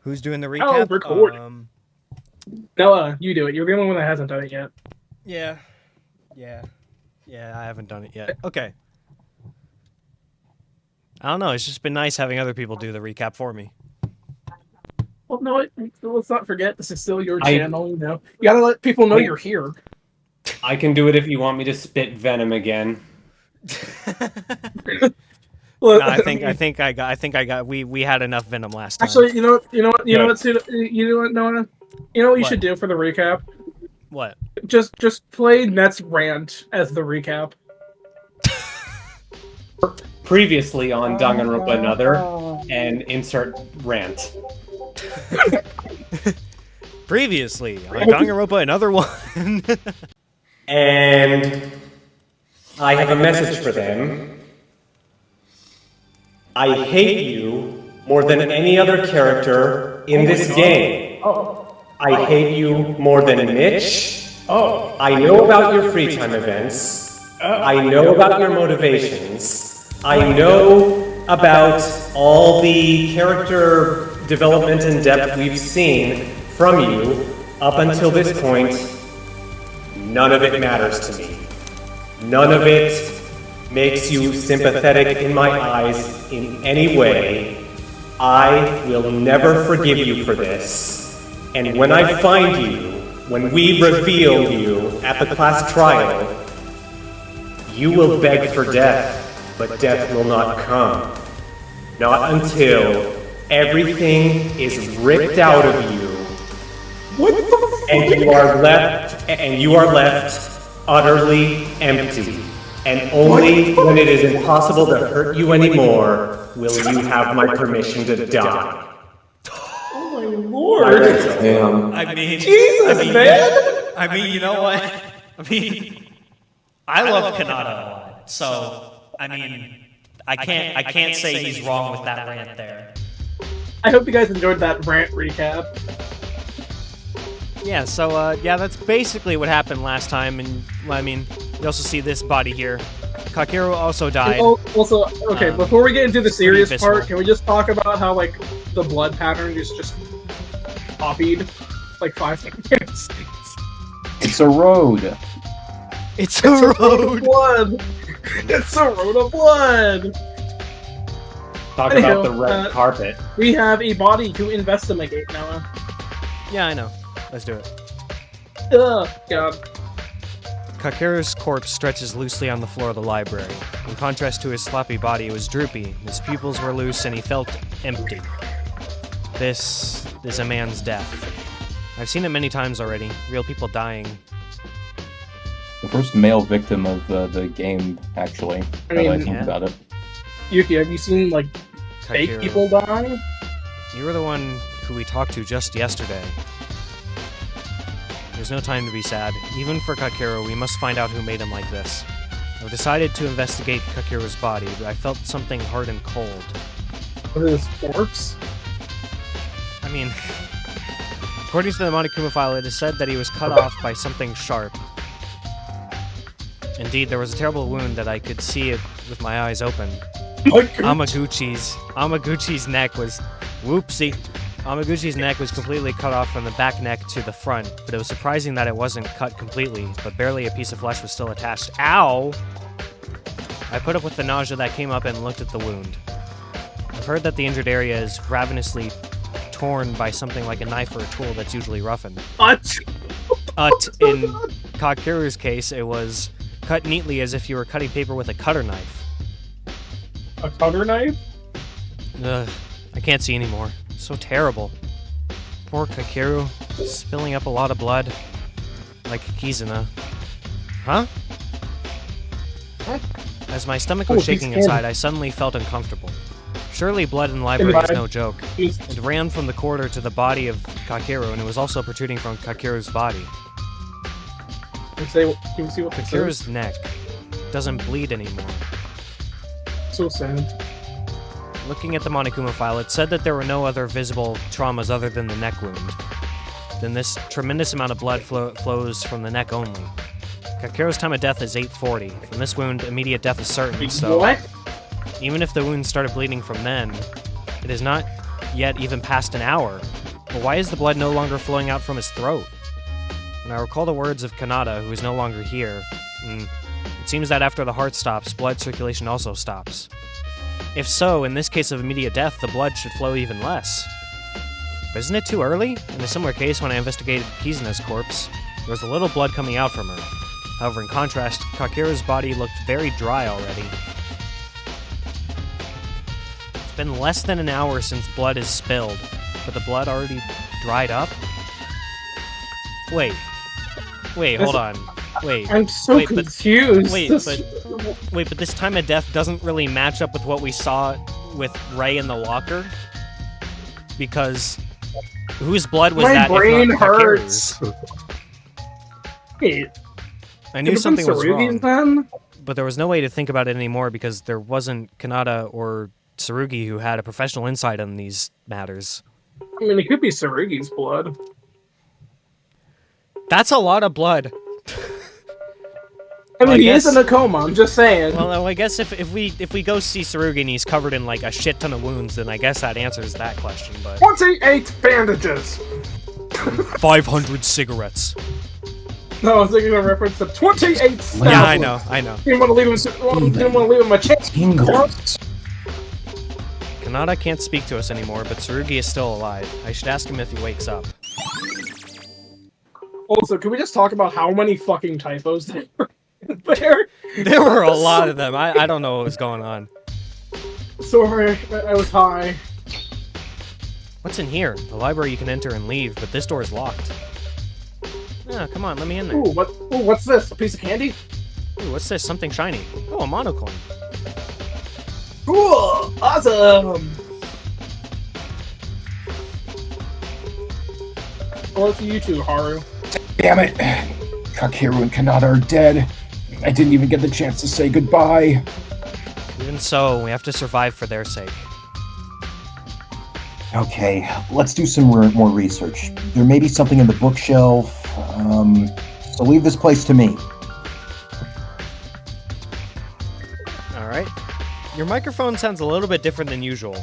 Who's doing the Oh, recap? record. No, you do it. You're the only one that hasn't done it yet. Yeah, I haven't done it yet. Okay. I don't know. It's just been nice having other people do the recap for me. Well, no, let's not forget this is still your channel. You know, you gotta let people know you're here. I can do it if you want me to spit venom again. Well, No, I think I got. We had enough venom last time. Actually, you know what, Noah? You know what you should do for the recap? What? Just play Net's rant as the recap. Previously on Danganronpa Another, and insert rant. Previously on Danganronpa Another one. And I have a message for them. I hate you more than any other character in this game. I hate you more than Mitch. I know about your free time events. I know about your motivations. I know about all the character development and depth we've seen from you up until this point. None of it matters to me. None of it makes you sympathetic in my eyes in any way. I will never forgive you for this. And when I find you, when we reveal you at the class trial, you will beg for death. But death will not come. Not until everything is ripped out of you. What the And you are left utterly empty. And only when it is impossible to hurt you anymore will you have my permission to die. Oh my lord! Damn. I mean, man! I mean, you know what? I love Kanata a lot, so. I mean, I can't say he's wrong with that rant there. I hope you guys enjoyed that rant recap. Yeah, so, yeah, that's basically what happened last time, and, I mean, you also see this body here. Kakeru also died. Also, okay, before we get into the serious visceral. part, can we just talk about how, like, the blood pattern is just copied, like, 5 seconds? It's a road. It's a road! Blood! It's a road of blood! Talk Anyhow, about the red carpet. We have a body to investigate, Noah. Yeah, I know. Let's do it. Ugh, God. Kakeru's corpse stretches loosely on the floor of the library. In contrast to his sloppy body, it was droopy, his pupils were loose, and he felt empty. This is a man's death. I've seen it many times already. Real people dying. The first male victim of the game, actually. I mean, now that I think yeah. about it. Yuki, have you seen, like, fake Kakeru. people die? You were the one who we talked to just yesterday. There's no time to be sad. Even for Kakeru, we must find out who made him like this. I've decided to investigate Kakeru's body, but I felt something hard and cold. What is this, corpse? I mean, according to the Monokuma file, it is said that he was cut off by something sharp. Indeed, there was a terrible wound that I could see it with my eyes open. Amaguchi's neck was... Whoopsie. Amaguchi's neck was completely cut off from the back neck to the front, but it was surprising that it wasn't cut completely, but barely a piece of flesh was still attached. Ow! I put up with the nausea that came up and looked at the wound. I've heard that the injured area is ravenously torn by something like a knife or a tool that's usually roughened. What? In Kakeru's case, it was cut neatly as if you were cutting paper with a cutter knife. A cutter knife? Ugh, I can't see anymore. So terrible. Poor Kakeru, spilling up a lot of blood. Like Kizuna. Huh? As my stomach was shaking inside, I suddenly felt uncomfortable. Surely blood in the library is no joke. It ran from the corridor to the body of Kakeru, and it was also protruding from Kakeru's body. Can you see what this Kakeru's is? neck doesn't bleed anymore. So sad. Looking at the Monokuma file, it said that there were no other visible traumas other than the neck wound. Then this tremendous amount of blood flows from the neck only. Kakeru's time of death is 8:40. From this wound, immediate death is certain, so... What? Even if the wound started bleeding from then, it is not yet even past an hour. But why is the blood no longer flowing out from his throat? And I recall the words of Kanata, who is no longer here. It seems that after the heart stops, blood circulation also stops. If so, in this case of immediate death, the blood should flow even less. But isn't it too early? In a similar case, when I investigated Kizuna's corpse, there was a little blood coming out from her. However, in contrast, Kakeru's body looked very dry already. It's been less than an hour since blood is spilled, but the blood already dried up? Wait, hold on. Wait. I'm so confused. But this time of death doesn't really match up with what we saw with Rei in the locker? Because whose blood was that? My brain if not hurts. Wait, I knew something was Tsurugi's wrong, then? but there was no way to think about it anymore because there wasn't Kanata or Tsurugi who had a professional insight on these matters. I mean, it could be Tsurugi's blood. That's a lot of blood. I mean, he is in a coma, I'm just saying. Well, I guess if we go see Tsurugi and he's covered in like a shit ton of wounds, then I guess that answers that question. But 28 bandages! 500 cigarettes. No, I was thinking of a reference to 28 stabs. Yeah, I know. Didn't want to leave him a chance. Kanata can't speak to us anymore, but Tsurugi is still alive. I should ask him if he wakes up. Also, can we just talk about how many fucking typos there were there? There were a lot of them. I don't know what was going on. Sorry, I was high. What's in here? The library you can enter and leave, but this door is locked. Ah, come on, let me in there. Ooh, what's this? A piece of candy? Ooh, what's this? Something shiny. Oh, a monocoin. Cool! Awesome! Well, it's you two, Haru. Damn it! Kakeru and Kanata are dead. I didn't even get the chance to say goodbye. Even so, we have to survive for their sake. Okay, let's do some more research. There may be something in the bookshelf, so leave this place to me. Alright. Your microphone sounds a little bit different than usual.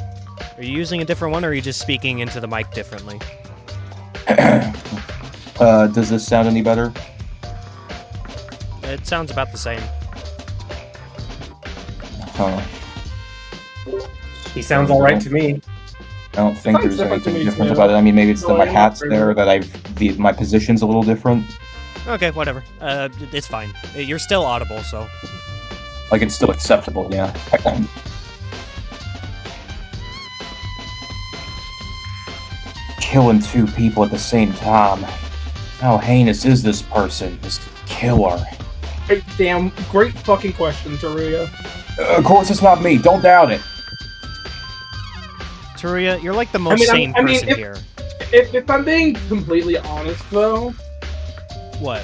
Are you using a different one, or are you just speaking into the mic differently? Does this sound any better? It sounds about the same. Huh. He sounds alright to me. I don't think Sounds there's different to anything me, different too. about it. I mean, maybe it's No, that my I'm hat's not there, that my position's a little different. Okay, whatever. It's fine. You're still audible, so... Like, it's still acceptable, yeah. Killing two people at the same time. How heinous is this person? This killer. Hey, damn, great fucking question, Teruya. Of course it's not me, don't doubt it. Teruya, you're like the most sane person here. If I'm being completely honest, though, What?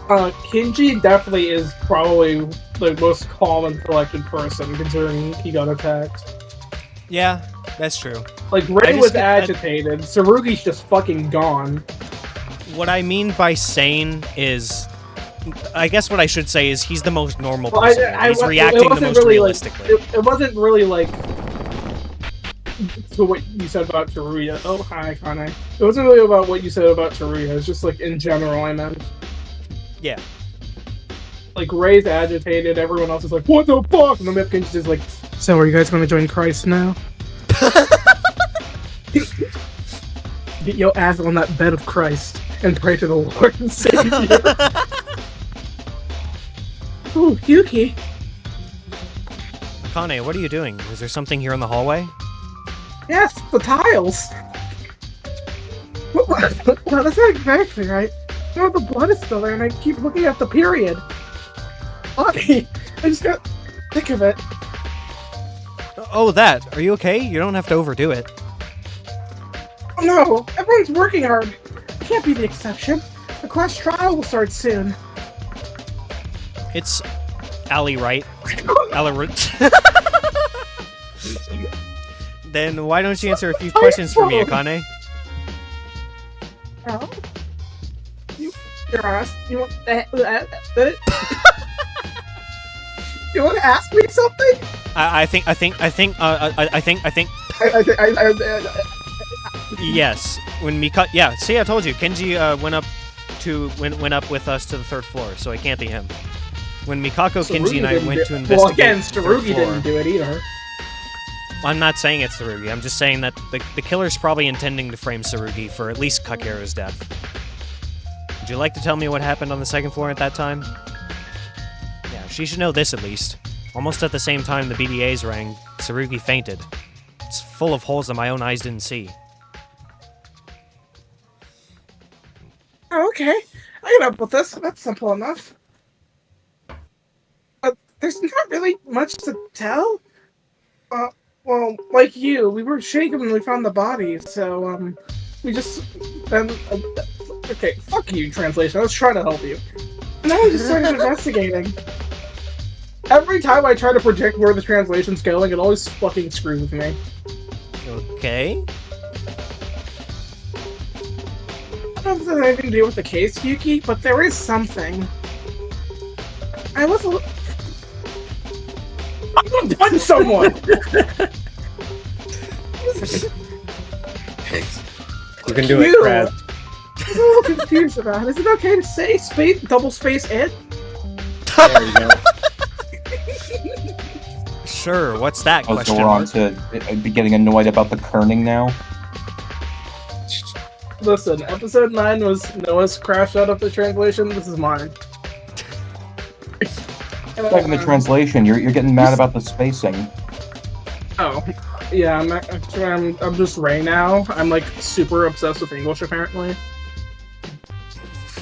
Kinji definitely is probably the most calm and collected person, considering he got attacked. Yeah, that's true. Like, Rei was agitated, Tsurugi's just fucking gone. What I mean by sane is... I guess what I should say is he's the most normal person. He's reacting the most realistically. It wasn't really like... to what you said about Teruya. Oh, hi, Akane. It wasn't really about what you said about Teruya, it's just like, in general, I meant. Yeah. Like, Rei's agitated, everyone else is like, what the fuck? And then Kinji's just like, so are you guys gonna join Christ now? Get your ass on that bed of Christ and pray to the Lord and Savior. Ooh, Yuki. Akane, what are you doing? Is there something here in the hallway? Yes, the tiles! No, that's not exactly right. No, the blood is still there, and I keep looking at the period. Honey, I just got sick of it. Oh, that. Are you okay? You don't have to overdo it. Oh no, everyone's working hard. I can't be the exception. The class trial will start soon. It's Ali, right? Ali, Then why don't you answer a few questions for me, Akane? Oh? You're asked. You want you want to ask me something? I think. Yes, when Mikako. Yeah, see, I told you, Kinji went up with us to the 3rd floor, so it can't be him. When Mikako, Kinji, and I went to investigate. Well, again, the 3rd Tsurugi floor, didn't do it either. I'm not saying it's Tsurugi. I'm just saying that the killer's probably intending to frame Tsurugi for at least Kakeru's death. Would you like to tell me what happened on the 2nd floor at that time? Yeah, she should know this at least. Almost at the same time the BDAs rang, Tsurugi fainted. It's full of holes that my own eyes didn't see. Oh, okay. I can help with this. That's simple enough. There's not really much to tell. Well, like you, we were shaken when we found the body, so, we just, then, okay, fuck you, translation, I was trying to help you. And then we just started investigating. Every time I try to predict where the translation's going, it always fucking screws with me. Okay. I don't know if it has anything to do with the case, Yuki, but there is something. I was a little... I'm gonna punch someone! You can do it, Craz. I'm a little confused about it. Is it okay to say double space it? There you go. Sure, what's that Oh, question so we're on mark? to be getting annoyed about the kerning now? Listen, episode 9 was Noah's crash out of the translation. This is mine. Back in the translation, you're getting mad about the spacing. Oh, yeah. I'm just Rei now. I'm like super obsessed with English apparently.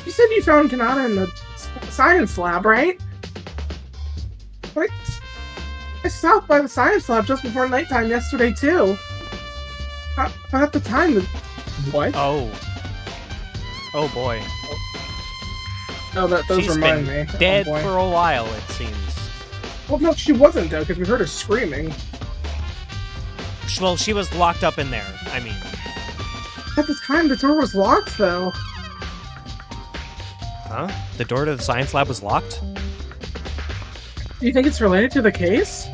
You said you found Kanata in the science lab, right? Wait, I stopped by the science lab just before nighttime yesterday too. But at the time, what? Oh. Oh boy. Oh, that does She's remind been me. dead Oh, boy. for a while, it seems. Well, no, she wasn't though, because we heard her screaming. Well, she was locked up in there, I mean. At the time, the door was locked though. Huh? The door to the science lab was locked? Do you think it's related to the case?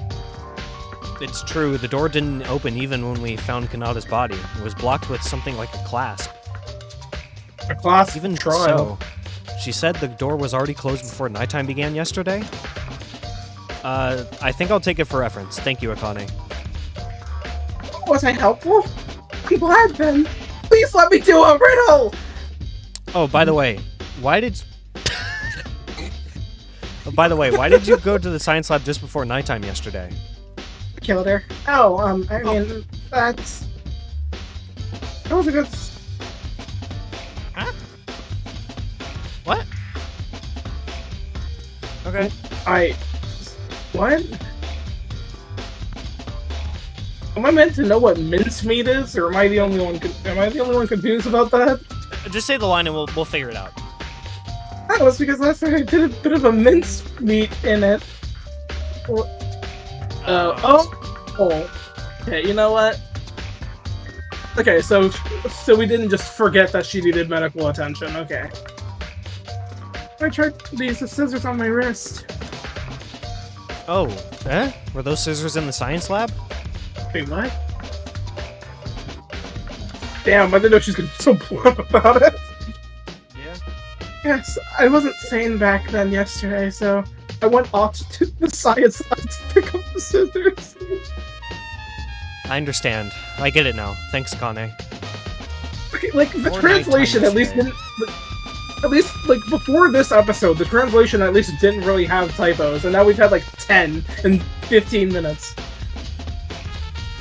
It's true, the door didn't open even when we found Kanata's body. It was blocked with something like a clasp. A class Even trial. so, she said the door was already closed before nighttime began yesterday? I think I'll take it for reference. Thank you, Akane. Was I helpful? I'm glad then. Please let me do a riddle! Oh, by the way, why did... Oh, by the way, why did you go to the science lab just before nighttime yesterday? Killed her. Oh, I mean, that was a good... Huh? What? Okay. What? Am I meant to know what mincemeat is, or am I the only one confused about that? Just say the line and we'll figure it out. That was because last time I did a bit of a mincemeat in it. Okay, you know what? Okay, so we didn't just forget that she needed medical attention, okay. I tried to use the scissors on my wrist. Oh, eh? Were those scissors in the science lab? Wait, what? Damn, I didn't know she was gonna be so blunt about it. Yeah. Yes, I wasn't sane back then yesterday, so I went off to the science lab to pick up the scissors. I understand. I get it now. Thanks, Akane. Okay, like, the Or translation nighttime at least yesterday. didn't... At least, like, before this episode, the translation at least didn't really have typos, and now we've had, like, 10 in 15 minutes.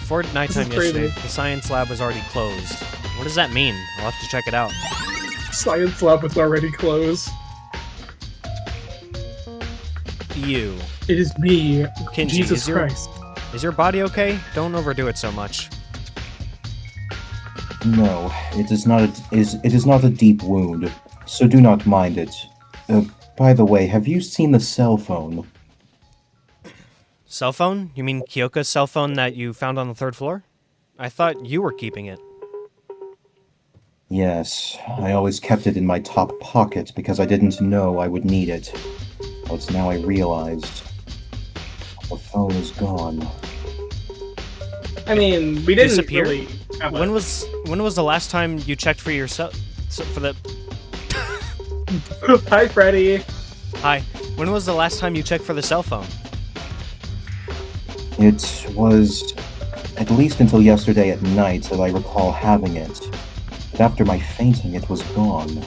Before nighttime This is crazy. yesterday, the science lab was already closed. What does that mean? I'll have to check it out. Science lab is already closed. You. It is me, Kinji, Jesus is your- Christ. Is your body okay? Don't overdo it so much. No, it is not. It is not a deep wound, so do not mind it. By the way, have you seen the cell phone? Cell phone? You mean Kyoka's cell phone that you found on the 3rd floor? I thought you were keeping it. Yes, I always kept it in my top pocket because I didn't know I would need it. But now I realized the phone is gone. I mean, we didn't Disappear? really have When was the last time you checked for yourself? For the Hi, Freddy. Hi. When was the last time you checked for the cell phone? It was at least until yesterday at night that I recall having it. But after my fainting, it was gone.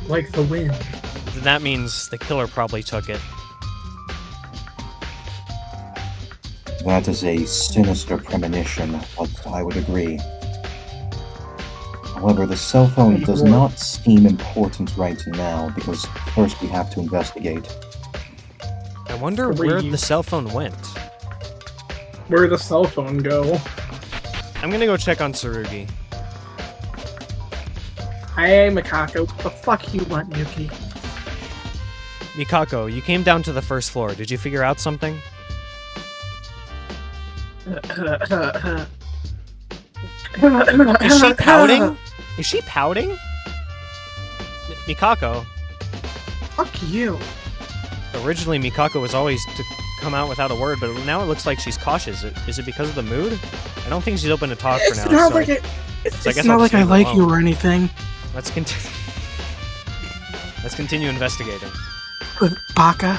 Like the wind. That means the killer probably took it. That is a sinister premonition, but I would agree. However, the cell phone does not seem important right now, because first we have to investigate. I wonder where the cell phone went. Where'd the cell phone go? I'm gonna go check on Tsurugi. Hey, Mikako. What the fuck you want, Yuki? Mikako, you came down to the first floor. Did you figure out something? Is she pouting? Is she pouting? Mikako. Fuck you. Originally, Mikako was always to come out without a word, but now it looks like she's cautious. Is it because of the mood? I don't think she's open to talk for now. Not so, like it. so I It's guess not I'll like just I leave like it you alone. or anything. Let's continue. Let's continue investigating. Baka.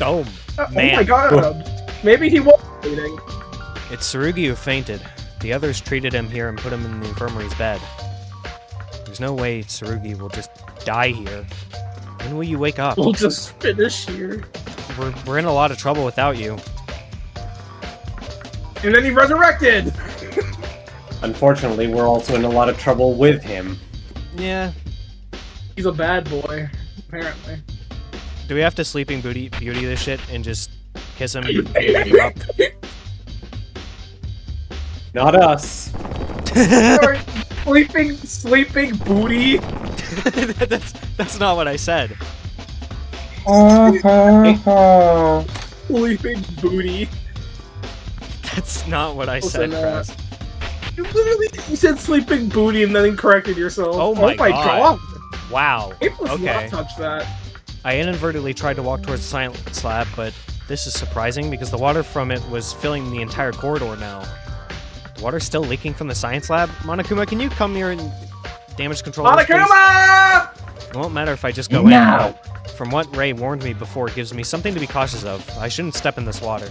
Oh, Oh man. my god. Maybe he was waiting. It's Tsurugi who fainted. The others treated him here and put him in the infirmary's bed. There's no way Tsurugi will just die here. When will you wake up? We'll just finish here. We're in a lot of trouble without you. And then he resurrected! Unfortunately, we're also in a lot of trouble with him. Yeah. He's a bad boy, apparently. Do we have to Sleeping Beauty this shit and just kiss him and wake him up? Not us. Sorry, sleeping booty. that's not what I said. Sleeping booty. That's not what I said, Listen, Craz. You said sleeping booty and then corrected yourself. Oh my god. Wow. It was Okay. not touch that. I inadvertently tried to walk towards the science lab, but this is surprising because the water from it was filling the entire corridor now. The water's still leaking from the science lab? Monokuma, can you come here and damage control this, please? Monokuma! It won't matter if I just go No. in. From what Rei warned me before, it gives me something to be cautious of. I shouldn't step in this water.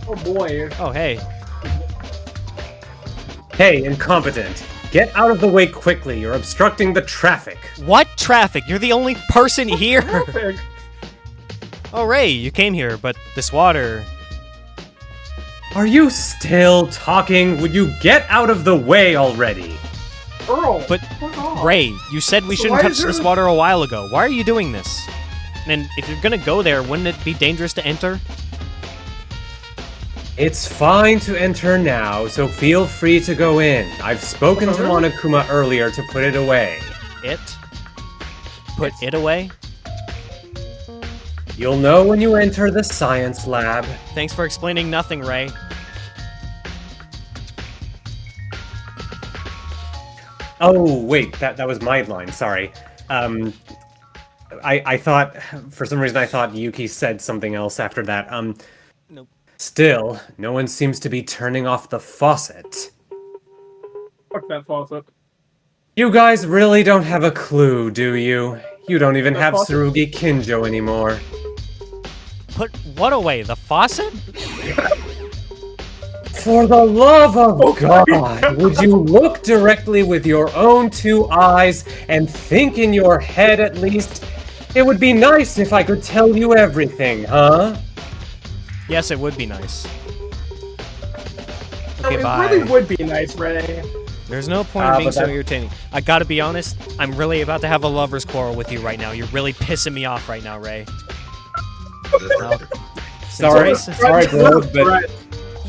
Oh boy. Oh, hey. Hey, incompetent. Get out of the way quickly. You're obstructing the traffic. What traffic? You're the only person here! Traffic. Oh, Rei, you came here, but this water... Are you still talking? Would you get out of the way already? Earl. But, fuck off. Rei, you said we So shouldn't why touch is there this a- water a while ago. Why are you doing this? And if you're gonna go there, wouldn't it be dangerous to enter? It's fine to enter now, so feel free to go in. I've spoken to Monokuma earlier to put it away. It? Put it away? You'll know when you enter the science lab. Thanks for explaining nothing, Rei. Oh, wait, that was my line, sorry. I thought, for some reason I thought Yuki said something else after that. Nope. Still, no one seems to be turning off the faucet. Fuck that faucet. You guys really don't have a clue, do you? You don't even The have faucet? Tsurugi Kinjo anymore. Put what away? The faucet? For the love of God, would you look directly with your own two eyes and think in your head at least? It would be nice if I could tell you everything, huh? Yes, it would be nice. No, Okay, it bye. really would be nice, Ray. There's no point in being but so that- irritating. I gotta be honest, I'm really about to have a lover's quarrel with you right now. You're really pissing me off right now, Ray. Well, Sorry, since- sorry, bro, but What a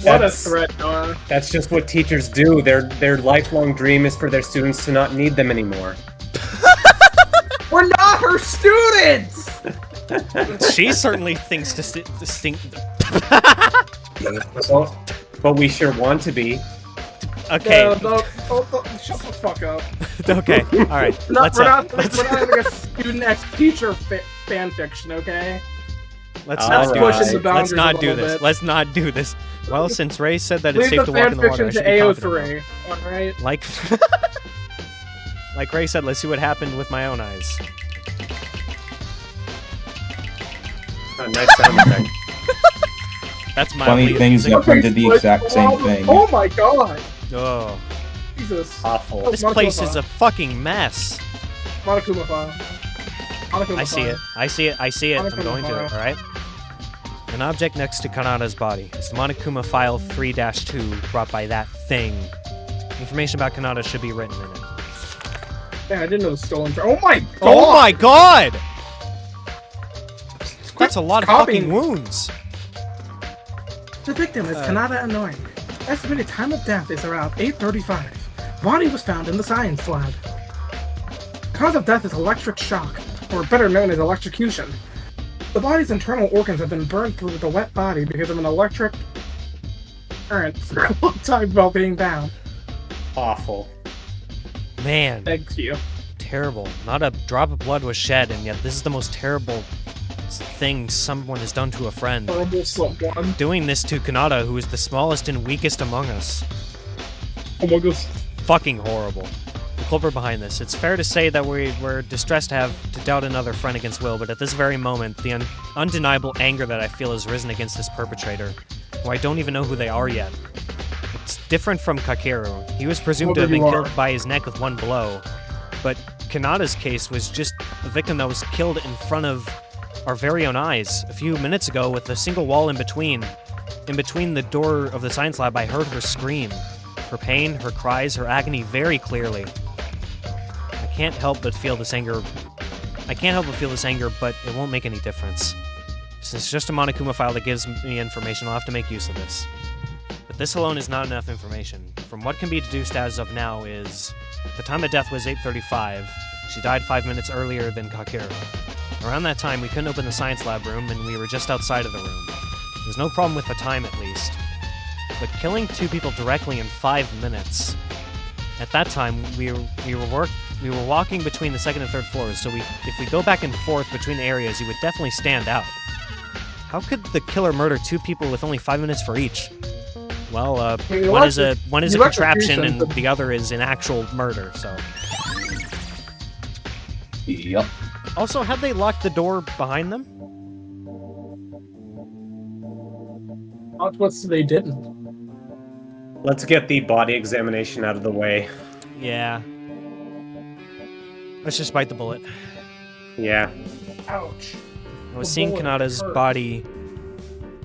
that's- threat, Noah. that's just what teachers do. Their lifelong dream is for their students to not need them anymore. We're not her students! She certainly thinks distinct. But we sure want to be. Okay, No, shut the fuck up. okay, all right. We're not Let's having a student ex-teacher fanfiction, okay? Let's All not do right. this. Pushing the Let's boundaries a not do little this. bit. Let's not do this. Well, since Rei said that it's Leave safe the to walk in the water, I fanfiction should to be confident AO3. now. Alright? Like Rei said, let's see what happened with my own eyes. Oh, nice sound effect. That's my Funny things that Okay, did the like, exact same thing. Oh my god! Oh, Jesus. Awful. this Monokuma place is file. a fucking mess. Monokuma file. Monokuma I see file. it. I see it. I see it. I'm Monokuma going to it. file. All right. An object next to Kanada's body. It's the Monokuma file 3-2 brought by that thing. Information about Kanada should be written in it. Man, I didn't know it was stolen. Oh my god! Oh my god! That's a lot of copying. fucking wounds. The victim is Kanada Annoying. Estimated time of death is around 8:35. Body was found in the science lab. Cause of death is electric shock, or better known as electrocution. The body's internal organs have been burned through the wet body because of an electric current for a long time while being bound. Awful. Man, Thank you. terrible. Not a drop of blood was shed, and yet this is the most terrible thing someone has done to a friend. Horrible someone. Doing this to Kanada, who is the smallest and weakest among us. Oh my god. Fucking horrible. The culprit behind this. It's fair to say that we're distressed to have to doubt another friend against will, but at this very moment, the undeniable anger that I feel has risen against this perpetrator, who I don't even know who they are yet. It's different from Kakeru. He was presumed to have been killed by his neck with one blow, but Kanada's case was just a victim that was killed in front of our very own eyes a few minutes ago with a single wall in between. In between the door of the science lab, I heard her scream. Her pain, her cries, her agony very clearly. I can't help but feel this anger, but it won't make any difference. Since it's just a Monokuma file that gives me information, I'll have to make use of this. But this alone is not enough information. From what can be deduced as of now is, the time of death was 8:35. She died 5 minutes earlier than Kakeru. Around that time, we couldn't open the science lab room, and we were just outside of the room. There's no problem with the time, at least. But killing two people directly in 5 minutes. At that time, we were walking between the second and third floors, so if we go back and forth between the areas, you would definitely stand out. How could the killer murder two people with only 5 minutes for each? Well, one is a contraption, and the other is an actual murder. So. Yup. Also, had they locked the door behind them? What's they didn't? Let's get the body examination out of the way. Yeah. Let's just bite the bullet. Yeah. Ouch. I was The seeing bullet Kanada's hurt. body.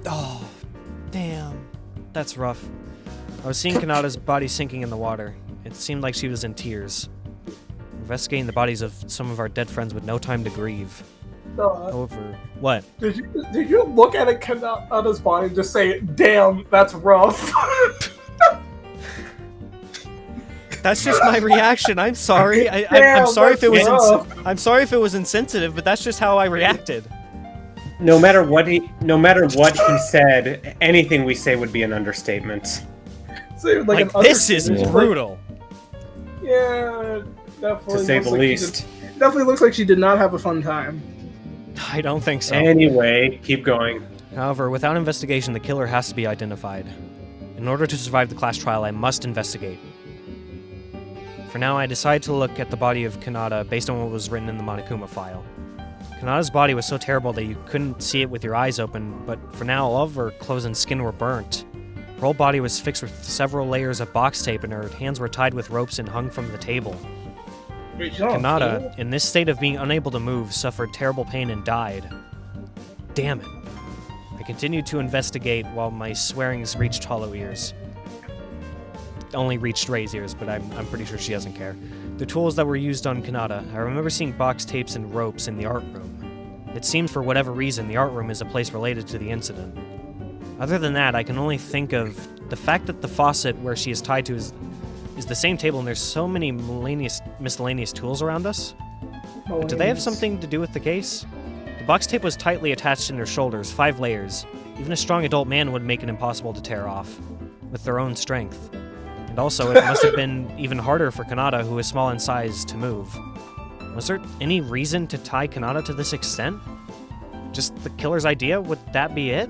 Oh, damn. That's rough. I was seeing Kanada's body sinking in the water. It seemed like she was in tears. Investigating the bodies of some of our dead friends with no time to grieve. However, what? Did you look at it on his body and just say, "Damn, that's rough"? That's just my reaction. I'm sorry. I'm Damn, sorry if it was. that's rough. I'm sorry if it was insensitive, but that's just how I reacted. No matter what he said, anything we say would be an understatement. So, Like this is brutal. Yeah, definitely. To say the looks like least. definitely looks like she did not have a fun time. I don't think so. Anyway, keep going. However, without investigation, the killer has to be identified. In order to survive the class trial, I must investigate. For now, I decide to look at the body of Kanada based on what was written in the Monokuma file. Kanada's body was so terrible that you couldn't see it with your eyes open, but for now, all of her clothes and skin were burnt. Her whole body was fixed with several layers of box tape, and her hands were tied with ropes and hung from the table. Wait, she's not on Kanada, table? in this state of being unable to move, suffered terrible pain and died. Damn it. I continued to investigate while my swearings reached hollow ears. Only reached Rei's ears, but I'm pretty sure she doesn't care. The tools that were used on Kanada, I remember seeing box tapes and ropes in the art room. It seems for whatever reason the art room is a place related to the incident. Other than that, I can only think of the fact that the faucet where she is tied to is the same table, and there's so many miscellaneous tools around us. Do they have something to do with the case? The box tape was tightly attached in her shoulders, 5 layers. Even a strong adult man would make it impossible to tear off, with their own strength. And also, it must have been even harder for Kanada, who is small in size, to move. Was there any reason to tie Kanada to this extent? just the killer's idea? Would that be it?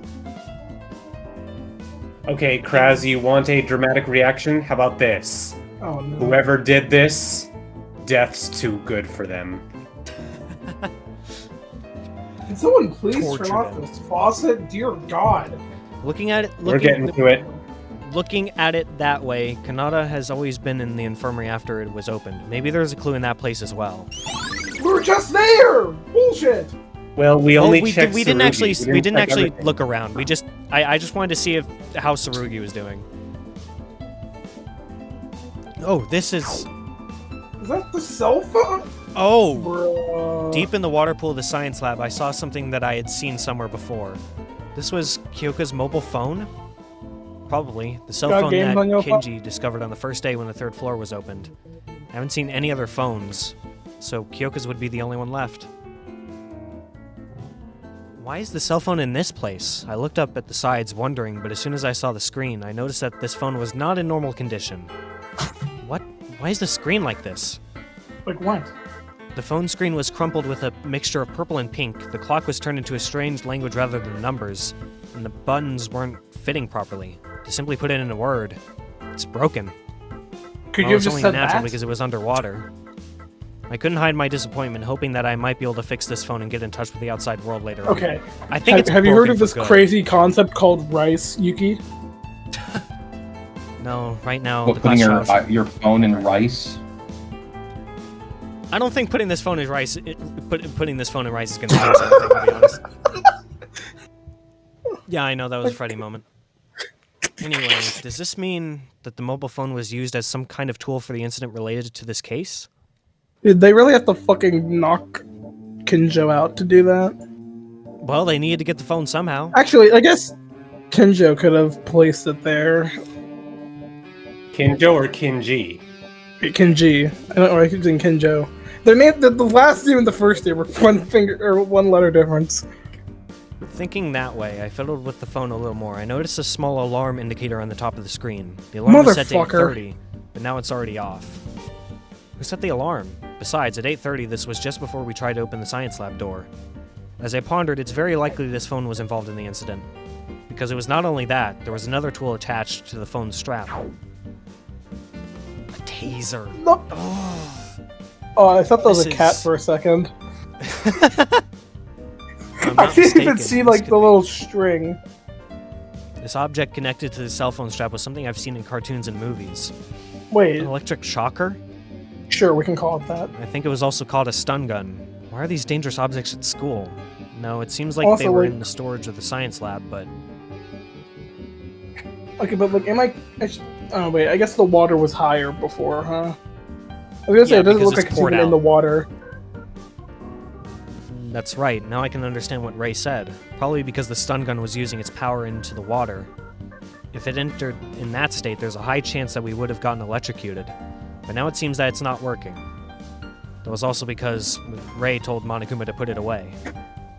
Okay, Craz, you want a dramatic reaction? How about this? Oh no. Whoever did this, death's too good for them. Can someone please Torture turn off them. this faucet? Dear God. Looking at it, We're getting to it. Looking at it that way, Kanata has always been in the infirmary after it was opened. Maybe there's a clue in that place as well. We were just there! Bullshit! Well, we only checked we didn't Tsurugi. actually check everything. look around. I just wanted to see how Tsurugi was doing. Oh, this is Is that the cell phone? oh. Bro. Deep in the water pool of the science lab, I saw something that I had seen somewhere before. This was Kyoka's mobile phone? Probably. The cell Got phone games that on your phone? Kinji discovered on the first day when the third floor was opened. I haven't seen any other phones, so Kyoka's would be the only one left. Why is the cell phone in this place? I looked up at the sides, wondering, but as soon as I saw the screen, I noticed that this phone was not in normal condition. What? Why is the screen like this? Like what? The phone screen was crumpled with a mixture of purple and pink, the clock was turned into a strange language rather than numbers, and the buttons weren't fitting properly. To simply put it in a word, it's broken. Could Well, you have it's just only said natural that? because it was underwater. I couldn't hide my disappointment, hoping that I might be able to fix this phone and get in touch with the outside world later on. Okay. I think it's Have you heard broken of this for good. crazy concept called rice, Yuki? No, right now What, the putting class your phone in rice? I don't think putting this phone in rice. Putting this phone in rice is going to do something. To be honest. Yeah, I know that was a Freddy moment. Anyway, does this mean that the mobile phone was used as some kind of tool for the incident related to this case? Did they really have to fucking knock Kinjo out to do that? Well, they needed to get the phone somehow. Actually, I guess Kinjo could have placed it there. Kinjo or Kinji? Kinji. I don't know why I keep saying Kinjo. Their name, the last name and the first name were one letter difference. Thinking that way, I fiddled with the phone a little more. I noticed a small alarm indicator on the top of the screen. The alarm was set to Motherfucker. 8:30, but now it's already off. Who set the alarm? Besides, at 8:30, this was just before we tried to open the science lab door. As I pondered, it's very likely this phone was involved in the incident. Because it was not only that, there was another tool attached to the phone's strap. A taser. No. Oh, I thought that was a This cat is- for a second. I'm I not didn't even mistaken, see this like could the be- little string. This object connected to the cell phone strap was something I've seen in cartoons and movies. Wait, An electric shocker? sure, we can call it that. I think it was also called a stun gun. Why are these dangerous objects at school? No, it seems like Also, they were like- in the storage of the science lab, but Okay, but like, oh wait, I guess the water was higher before, huh? I was gonna say, Yeah, it doesn't because look it's like it's poured even in out. the water. that's right. Now I can understand what Rei said. Probably because the stun gun was using its power into the water. If it entered in that state, there's a high chance that we would have gotten electrocuted. But now it seems that it's not working. That was also because Rei told Monokuma to put it away.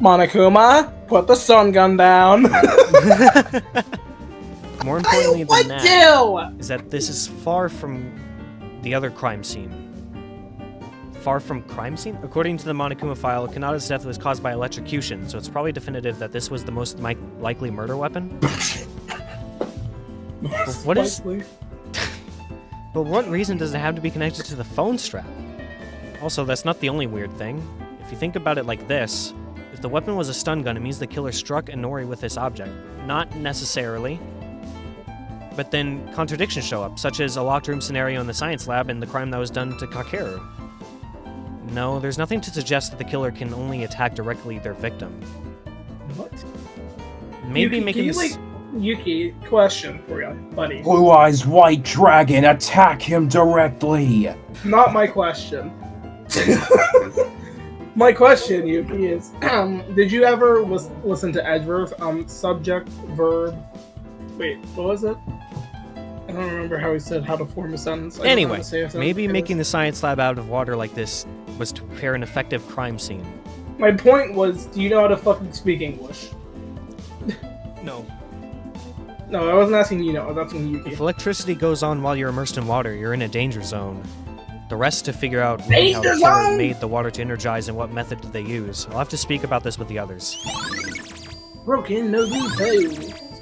Monokuma, put the stun gun down. More importantly What than that do? is that this is far from the other crime scene. Far from crime scene? According to the Monokuma file, Kanata's death was caused by electrocution, so it's probably definitive that this was the most likely murder weapon. What is- Likely. But what reason does it have to be connected to the phone strap? Also, that's not the only weird thing. If you think about it like this, if the weapon was a stun gun, it means the killer struck Inori with this object. Not necessarily. But then contradictions show up, such as a locked room scenario in the science lab and the crime that was done to Kakeru. No, there's nothing to suggest that the killer can only attack directly their victim. What? Maybe Yuki, making can you, this... like, Yuki, question for you, buddy. Blue Eyes White Dragon, attack him directly! Not my question. My question, Yuki, is did you ever listen to Edgeworth? Subject, verb. Wait, what was it? I don't remember how he said how to form a sentence. I don't know how Anyway, to say a sentence. maybe It was- making the science lab out of water like this was to prepare an effective crime scene. My point was, do you know how to fucking speak English? No. No, I wasn't asking you. I was asking Yuki. If electricity goes on while you're immersed in water, you're in a danger zone. The rest to figure out Danger how the killer zone! made the water to energize and what method did they use. I'll have to speak about this with the others. Broken, no good foe.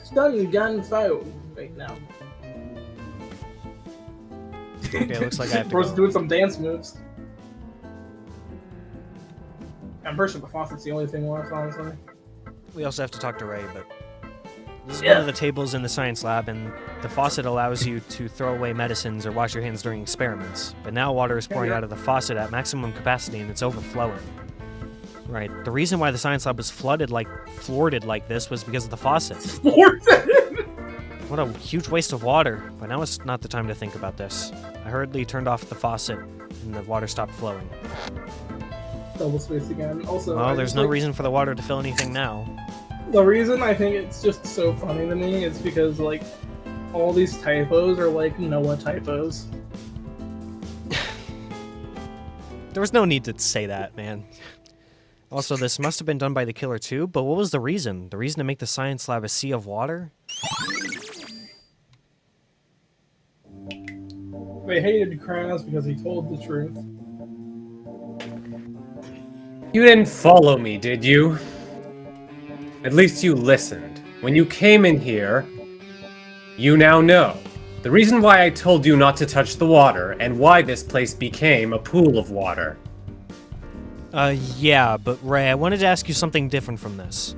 Stun gun foe. Wait, no. Okay, looks like I have to Bro's go. doing some dance moves. I'm pretty sure the faucet's the only thing left, honestly. We also have to talk to Rei, but this is one of the tables in the science lab, and the faucet allows you to throw away medicines or wash your hands during experiments. But now water is pouring out of the faucet at maximum capacity, and it's overflowing. Right. The reason why the science lab was floored like this was because of the faucet. What a huge waste of water. But now it's not the time to think about this. I hurriedly turned off the faucet, and the water stopped flowing. Double space again. Also, Well, there's no reason for the water to fill anything now. The reason I think it's just so funny to me is because, like, all these typos are, like, Noah typos. There was no need to say that, man. Also, this must have been done by the killer too, but what was the reason? The reason to make the science lab a sea of water? They hated Craz because he told the truth. You didn't follow me, did you? At least you listened. When you came in here, you now know. The reason why I told you not to touch the water, and why this place became a pool of water. Yeah, but Rei, I wanted to ask you something different from this.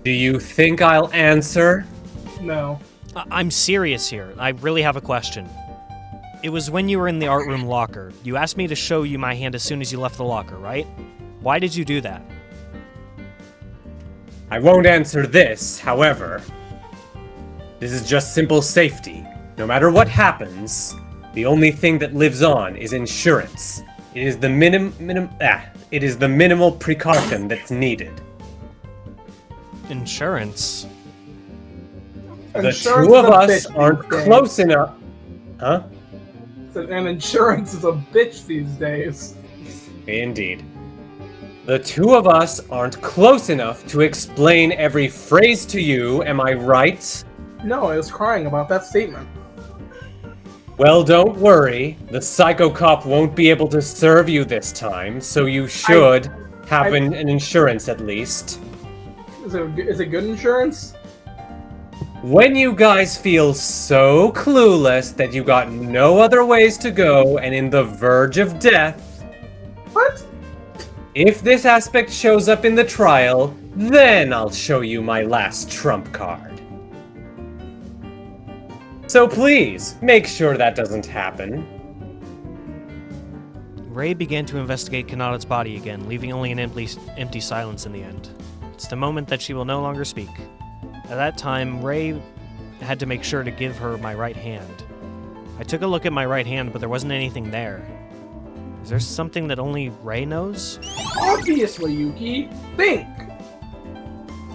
Do you think I'll answer? No. I'm serious here. I really have a question. It was when you were in the art room locker. You asked me to show you my hand as soon as you left the locker, right? Why did you do that? I won't answer this, however. This is just simple safety. No matter what happens, the only thing that lives on is insurance. It is the minimal precaution that's needed. Insurance? The Insurance two of is a us bitch aren't these days. close enough. Huh? And insurance is a bitch these days. Indeed. The two of us aren't close enough to explain every phrase to you, am I right? No, I was crying about that statement. Well, don't worry. The psycho cop won't be able to serve you this time, so you should have an insurance at least. Is it good insurance? When you guys feel so clueless that you got no other ways to go and in the verge of death, What? if this aspect shows up in the trial, then I'll show you my last trump card. So please, make sure that doesn't happen. Rei began to investigate Kanata's body again, leaving only an empty silence in the end. It's the moment that she will no longer speak. At that time, Rei had to make sure to give her my right hand. I took a look at my right hand, but there wasn't anything there. Is there something that only Rei knows? Obviously, Yuki. Think.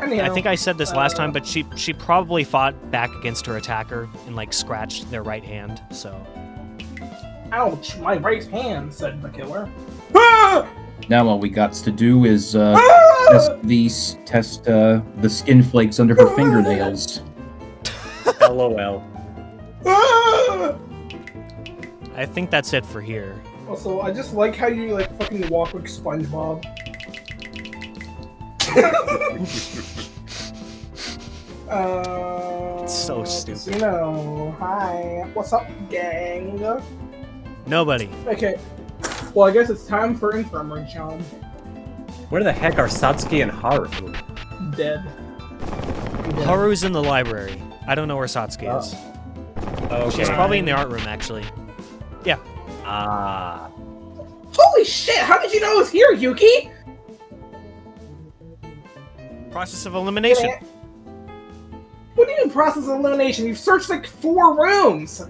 Anyhow, I think I said this last time, but she probably fought back against her attacker and, like, scratched their right hand, so... Ouch, my right hand, said the killer. Ah! Now all we got to do is test the skin flakes under her fingernails. LOL. Ah! I think that's it for here. Also, I just like how you, like, fucking walk like SpongeBob. It's so stupid. Casino. Hi. What's up, gang? Nobody. Okay. Well, I guess it's time for infirmary, John. Where the heck are Satsuki and Haru? Dead. Haru's in the library. I don't know where Satsuki is. Okay. She's probably in the art room, actually. Yeah. Ah. Holy shit! How did you know I was here, Yuki? Process of elimination. What do you mean process of elimination? You've searched like 4 rooms!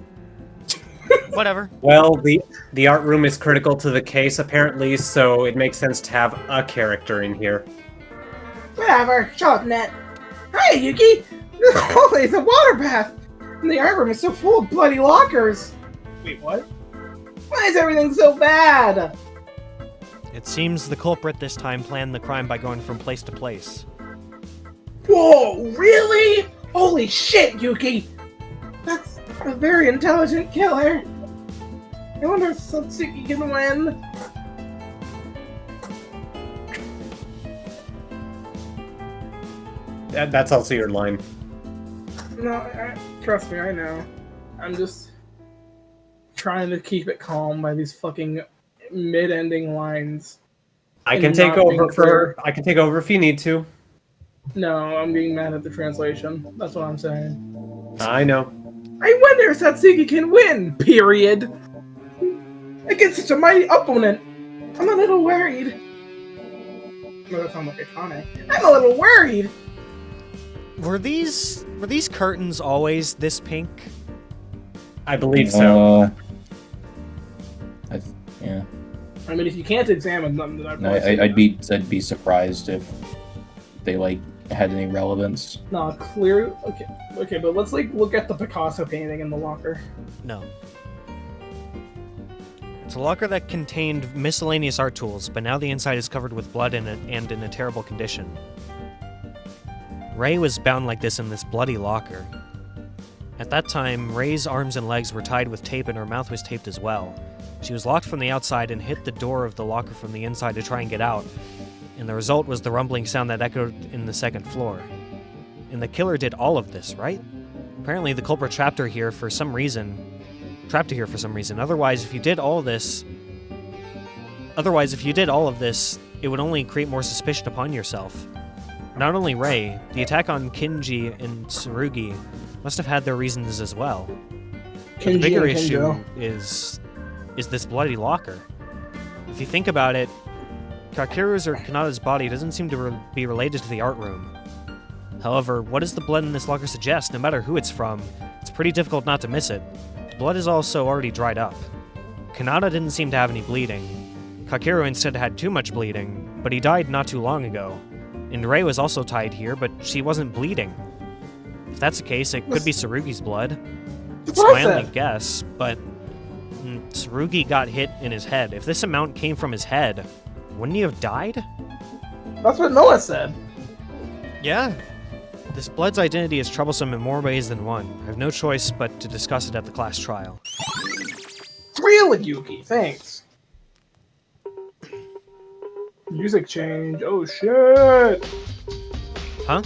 Whatever. Well, the art room is critical to the case, apparently, so it makes sense to have a character in here. Whatever. Shut up, Net. Hey, Yuki! This whole place is a water bath! And the art room is so full of bloody lockers! Wait, what? Why is everything so bad? It seems the culprit this time planned the crime by going from place to place. Whoa, really? Holy shit, Yuki! That's a very intelligent killer. I wonder if Satsuki can win. That's also your line. No, trust me, I know. I'm just trying to keep it calm by these fucking mid-ending lines. I And can take not being over clear. I can take over if you need to. No, I'm getting mad at the translation. That's what I'm saying. I know. I wonder if Satsuki can win, period. Against such a mighty opponent. I'm a little worried. No, that sounds like Akane. I'm a little worried. Were these curtains always this pink? I believe so. Yeah. I mean, if you can't examine them, then No, I'd be surprised if they like had any relevance. No, clear. Okay, but let's like look at the Picasso painting in the locker. No. It's a locker that contained miscellaneous art tools, but now the inside is covered with blood and in a terrible condition. Rei was bound like this in this bloody locker. At that time, Rei's arms and legs were tied with tape and her mouth was taped as well. She was locked from the outside and hit the door of the locker from the inside to try and get out, and the result was the rumbling sound that echoed in the second floor. And the killer did all of this, right? Apparently the culprit trapped her here for some reason. Otherwise, if you did all of this, it would only create more suspicion upon yourself. Not only Rei, the attack on Kinji and Tsurugi must have had their reasons as well. But the bigger issue is this bloody locker. If you think about it, Kakeru's or Kanata's body doesn't seem to be related to the art room. However, what does the blood in this locker suggest? No matter who it's from, it's pretty difficult not to miss it. The blood is also already dried up. Kanata didn't seem to have any bleeding. Kakeru instead had too much bleeding, but he died not too long ago. And Rei was also tied here, but she wasn't bleeding. If that's the case, it could be Tsurugi's blood. It's my only guess, but Tsurugi got hit in his head. If this amount came from his head, wouldn't he have died? That's what Noah said. Yeah. This blood's identity is troublesome in more ways than one. I have no choice but to discuss it at the class trial. Really, Yuki? Thanks. Music change. Oh shit. Huh?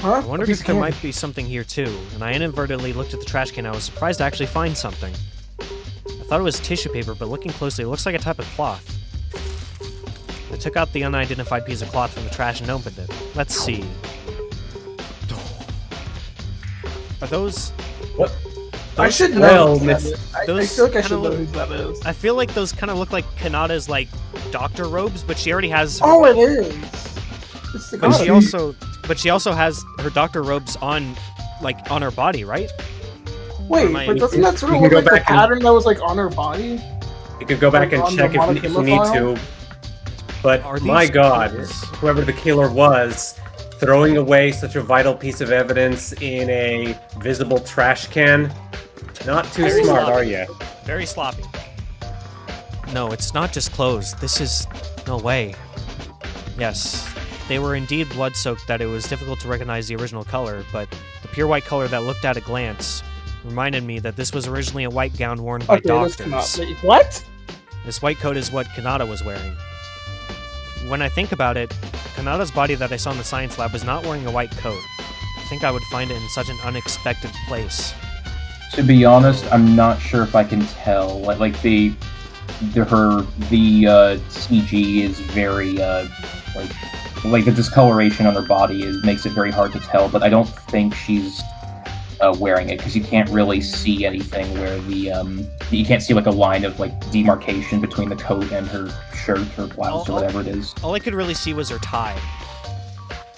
Huh? I wondered if there might be something here too, and I inadvertently looked at the trash can. I was surprised to actually find something. I thought it was tissue paper, but looking closely, it looks like a type of cloth. I took out the unidentified piece of cloth from the trash and opened it. Let's see. Are those... What? I should know. Well, I feel like I should know who that is. I feel like those kind of look like Kanata's, like, doctor robes, but she already has... Oh, it is! It's the But she also has her doctor robes on, like, on her body, right? Wait, but doesn't that sort of look like the pattern that was, like, on her body? You could go back and check if you need to. But my god, whoever the killer was, throwing away such a vital piece of evidence in a visible trash can, not too Very smart, sloppy. are you? Very sloppy. No, it's not just clothes. This is... no way. Yes, they were indeed blood-soaked that it was difficult to recognize the original color, but the pure white color that looked at a glance reminded me that this was originally a white gown worn by doctors. What? This white coat is what Kanata was wearing. When I think about it, Kanata's body that I saw in the science lab was not wearing a white coat. I think I would find it in such an unexpected place. To be honest, I'm not sure if I can tell. Like the CG is very like the discoloration on her body makes it very hard to tell. But I don't think she's wearing it because you can't really see anything where you can't see like a line of like demarcation between the coat and her shirt or blouse or whatever it is. All I could really see was her tie.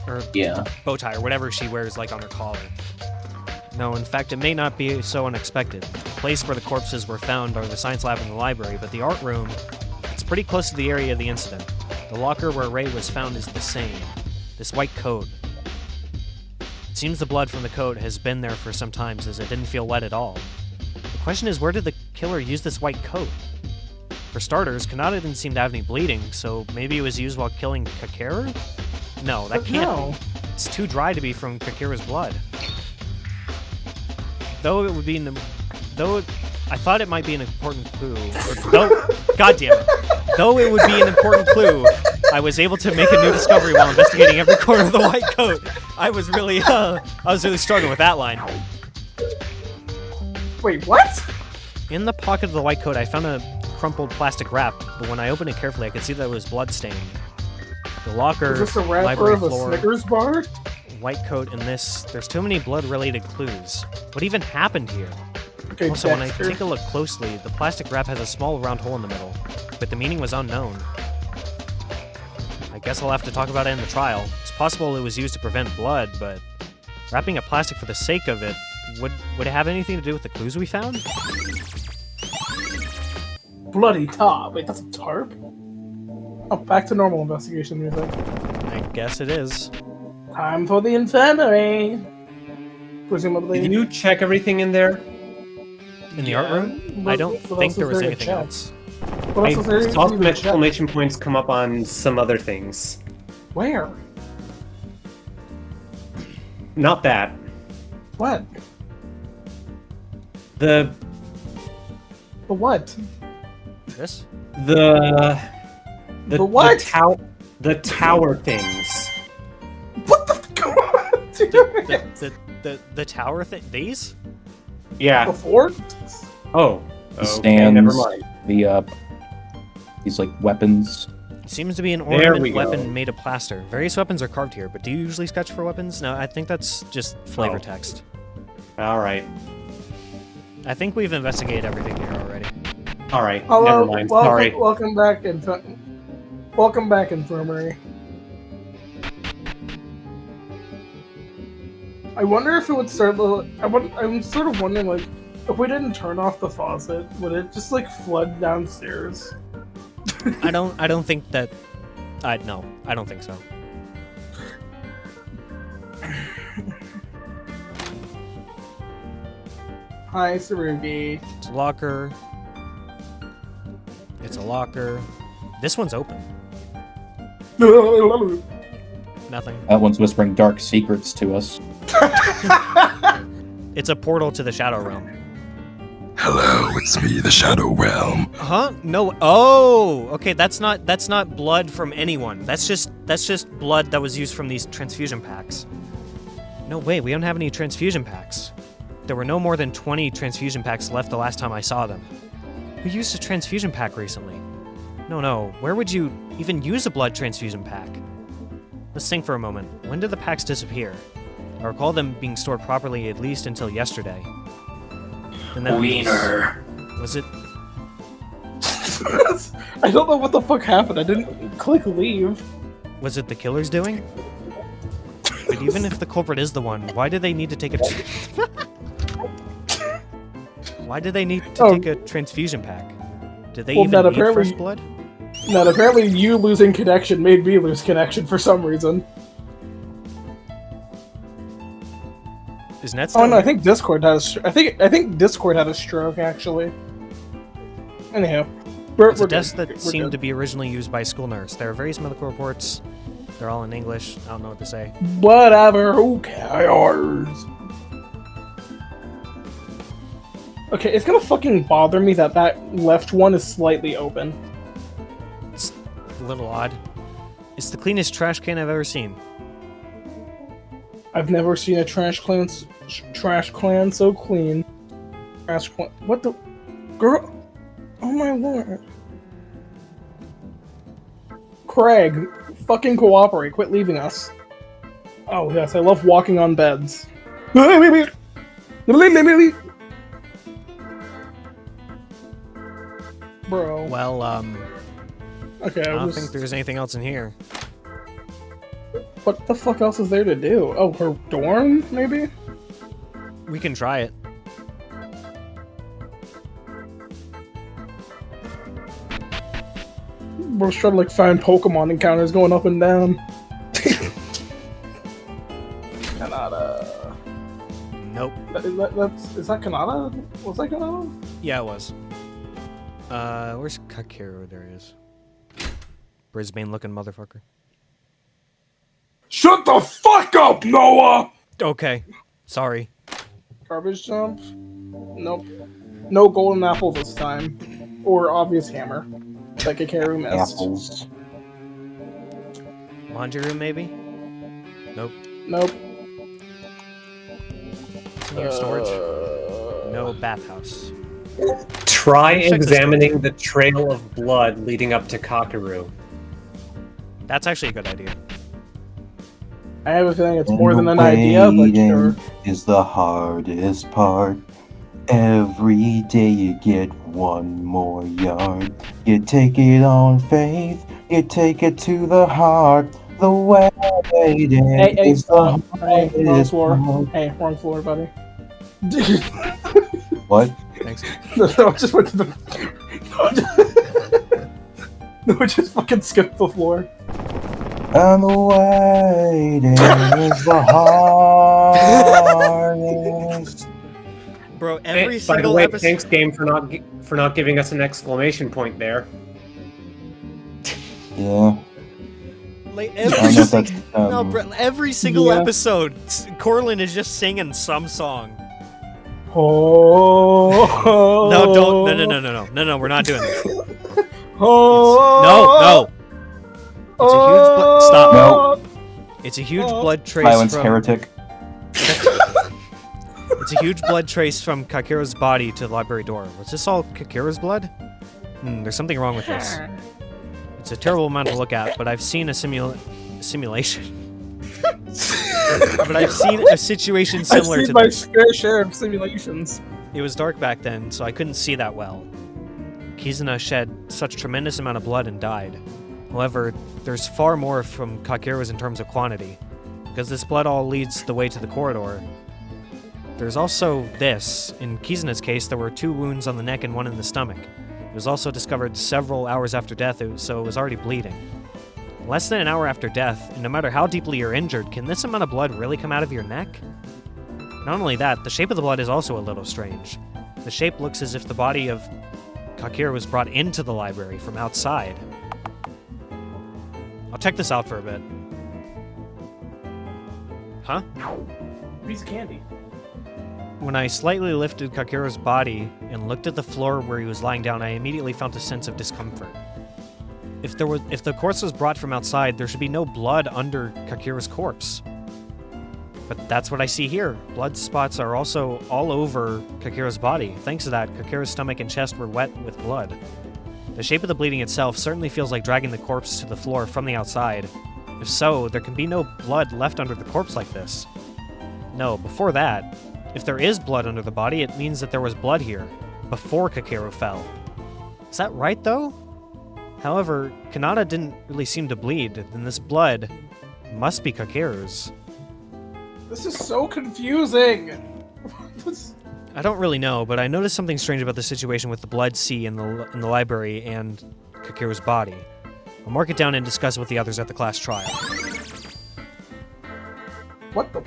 Or bow tie, or whatever she wears like on her collar. No, in fact, it may not be so unexpected. The place where the corpses were found are the science lab and the library, but the art room, it's pretty close to the area of the incident. The locker where Rei was found is the same. This white coat. It seems the blood from the coat has been there for some time, as it didn't feel wet at all. The question is, where did the killer use this white coat? For starters, Kanata didn't seem to have any bleeding, so maybe it was used while killing Kakeru? No, that can't be. It's too dry to be from Kakeru's blood. I I thought it might be an important clue. Though, goddamn it. Though it would be an important clue, I was able to make a new discovery while investigating every corner of the white coat. I was really struggling with that line. Wait, what? In the pocket of the white coat, I found a crumpled plastic wrap, but when I opened it carefully, I could see that it was blood-stained. The locker, Is this a wrapper library of a floor, Snickers bar? white coat, and this. There's too many blood-related clues. What even happened here? Okay, Also, when I Dexter. take a look closely, the plastic wrap has a small round hole in the middle, but the meaning was unknown. I guess I'll have to talk about it in the trial. It's possible it was used to prevent blood, but wrapping up plastic for the sake of it, would it have anything to do with the clues we found? Bloody top. Wait, that's a tarp? Oh, back to normal investigation music. I guess it is. Time for the infirmary. Presumably. Did you check everything in there? In the art room? I don't think there was anything else. What I else is there? saw to some check? exclamation points come up on some other things. Where? Not that. What? The The what? This? the what? The tower things. What the fuck? The tower thing? These? Yeah. Before? Oh. The Okay, stands, never mind. these like weapons. Seems to be an There ornament we go. weapon made of plaster. Various weapons are carved here, but do you usually sketch for weapons? No, I think that's just flavor Oh. text. All right. I think we've investigated everything here already. All right. Hello, Never mind. Sorry. Welcome back, infirmary. I wonder if it would start. I'm sort of wondering, like, if we didn't turn off the faucet, would it just like flood downstairs? I don't think that. No, I don't think so. Hi, Tsurugi. It's a locker. It's a locker. This one's open. Nothing. That one's whispering dark secrets to us. It's a portal to the Shadow Realm. Hello, it's me, the Shadow Realm. Huh? No. Oh, okay. That's not blood from anyone. That's just blood that was used from these transfusion packs. No way. We don't have any transfusion packs. There were no more than 20 transfusion packs left the last time I saw them. Who used a transfusion pack recently? No. Where would you even use a blood transfusion pack? Let's think for a moment. When did the packs disappear? I recall them being stored properly at least until yesterday. And then Wiener. was it? I don't know what the fuck happened. I didn't click leave. Was it the killer's doing? But even if the culprit is the one, why do they need to take a? Why do they need to take a transfusion pack? Did they Well, even that need apparently- fresh blood? Now, apparently, you losing connection made me lose connection for some reason. Is Net Oh no, I still think Discord has. I think Discord had a stroke actually. Anyhow, It's a desk that seemed to be originally used by a school nurse. There are various medical reports. They're all in English. I don't know what to say. Whatever. Who cares? Okay, it's gonna fucking bother me that left one is slightly open. It's a little odd. It's the cleanest trash can I've ever seen. I've never seen a trash clan so clean. Trash clan. What the girl? Oh my lord. Craig, fucking cooperate. Quit leaving us. Oh yes, I love walking on beds. Bro. Well, Okay, I don't was- think there's anything else in here. What the fuck else is there to do? Oh, her dorm, maybe? We can try it. Bro's trying to like find Pokemon encounters going up and down. Kanata. Nope. Is that Kanata? Was that Kanata? Yeah, it was. Where's Kakeru? There he is. Brisbane-looking motherfucker. Shut the fuck up, Noah! Okay. Sorry. Garbage jump? Nope. No golden apple this time. Or obvious hammer. Like Hikaru missed. Apples. Laundry room, maybe? Nope. Nope. Senior storage? No bathhouse. Try Check this examining the trail of blood leading up to Kakeru. That's actually a good idea. I have a feeling it's more than an idea, but Waiting sure. is the hardest part. Every day you get one more yard. You take it on faith, you take it to the heart. The waiting Hey, is the Hey, wrong hardest floor. part. Hey, wrong floor, buddy. What? Thanks. No, just went to the... No, just fucking skipped the floor. And the waiting is the hardest. Bro, every By the single way, episode. thanks game for not giving us an exclamation point there. Yeah. Like I don't every, know if that's, no, bro, every single yeah. episode, Korlin is just singing some song. Oh. No, don't. No, we're not doing this. Oh. No. It's a huge stop. No. It's a huge blood trace Silence, from. heretic. It's a huge blood trace from Kakeru's body to the library door. Was this all Kakeru's blood? There's something wrong with this. It's a terrible amount to look at, but I've seen a simulation. But I've seen a situation similar I've to seen my this. fair share of simulations. It was dark back then, so I couldn't see that well. Kizuna shed such tremendous amount of blood and died. However, there's far more from Kakeru's in terms of quantity, because this blood all leads the way to the corridor. There's also this. In Kizuna's case, there were 2 wounds on the neck and 1 in the stomach. It was also discovered several hours after death, so it was already bleeding. Less than an hour after death, and no matter how deeply you're injured, can this amount of blood really come out of your neck? Not only that, the shape of the blood is also a little strange. The shape looks as if the body of Kakeru was brought into the library from outside. I'll check this out for a bit. Huh? Piece of candy. When I slightly lifted Kakeru's body and looked at the floor where he was lying down, I immediately felt a sense of discomfort. If the corpse was brought from outside, there should be no blood under Kakeru's corpse. But that's what I see here. Blood spots are also all over Kakeru's body. Thanks to that, Kakeru's stomach and chest were wet with blood. The shape of the bleeding itself certainly feels like dragging the corpse to the floor from the outside. If so, there can be no blood left under the corpse like this. No, before that, if there is blood under the body, it means that there was blood here, before Kakeru fell. Is that right, though? However, Kanata didn't really seem to bleed, and this blood must be Kakeru's. This is so confusing. I don't really know, but I noticed something strange about the situation with the blood sea in the library and Kakeru's body. I'll mark it down and discuss it with the others at the class trial. What the?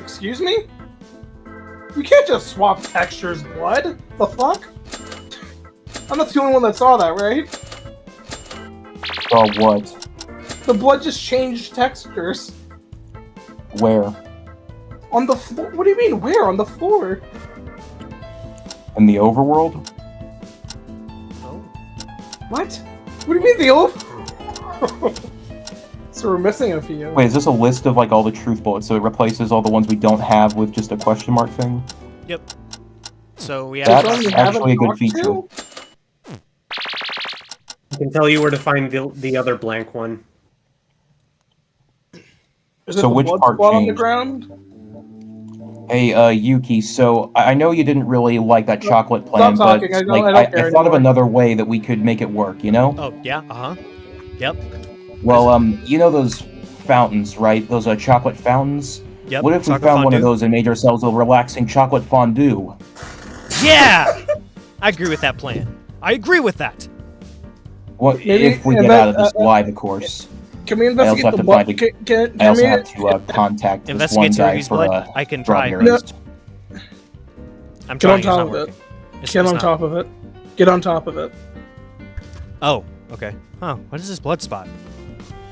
Excuse me? You can't just swap textures, blood. The fuck? I'm not the only one that saw that, right? Saw what? The blood just changed textures. Where? On the floor? What do you mean, where? On the floor? In the overworld? What? What do you mean, the old? So we're missing a few. Wait, is this a list of like all the truth bullets? So it replaces all the ones we don't have with just a question mark thing? Yep. So we have... That's you actually a good talked feature. to? I can tell you where to find the other blank one. Is it So the which blood part spot on the changed? ground? Hey, Yuki, so I know you didn't really like that chocolate plan, stop but talking, I don't like, care I thought of anymore. another way that we could make it work, you know? Oh, yeah, uh-huh. Yep. Well, you know those fountains, right? Those chocolate fountains? Yep. What if we chocolate found one of fondue. those and made ourselves a relaxing chocolate fondue? Yeah! I agree with that plan. I agree with that. What Maybe- if we and get then, out of this live, of course? Can we I also investigate have the to blood? find Can I also we- have to contact this Investigate one guy Tsurugi's for blood. I can drug try. erased. I'm Get on trying. It's top not of it. working. It's Get on not. top of it. Get on top of it. Oh, okay. Huh, what is this blood spot?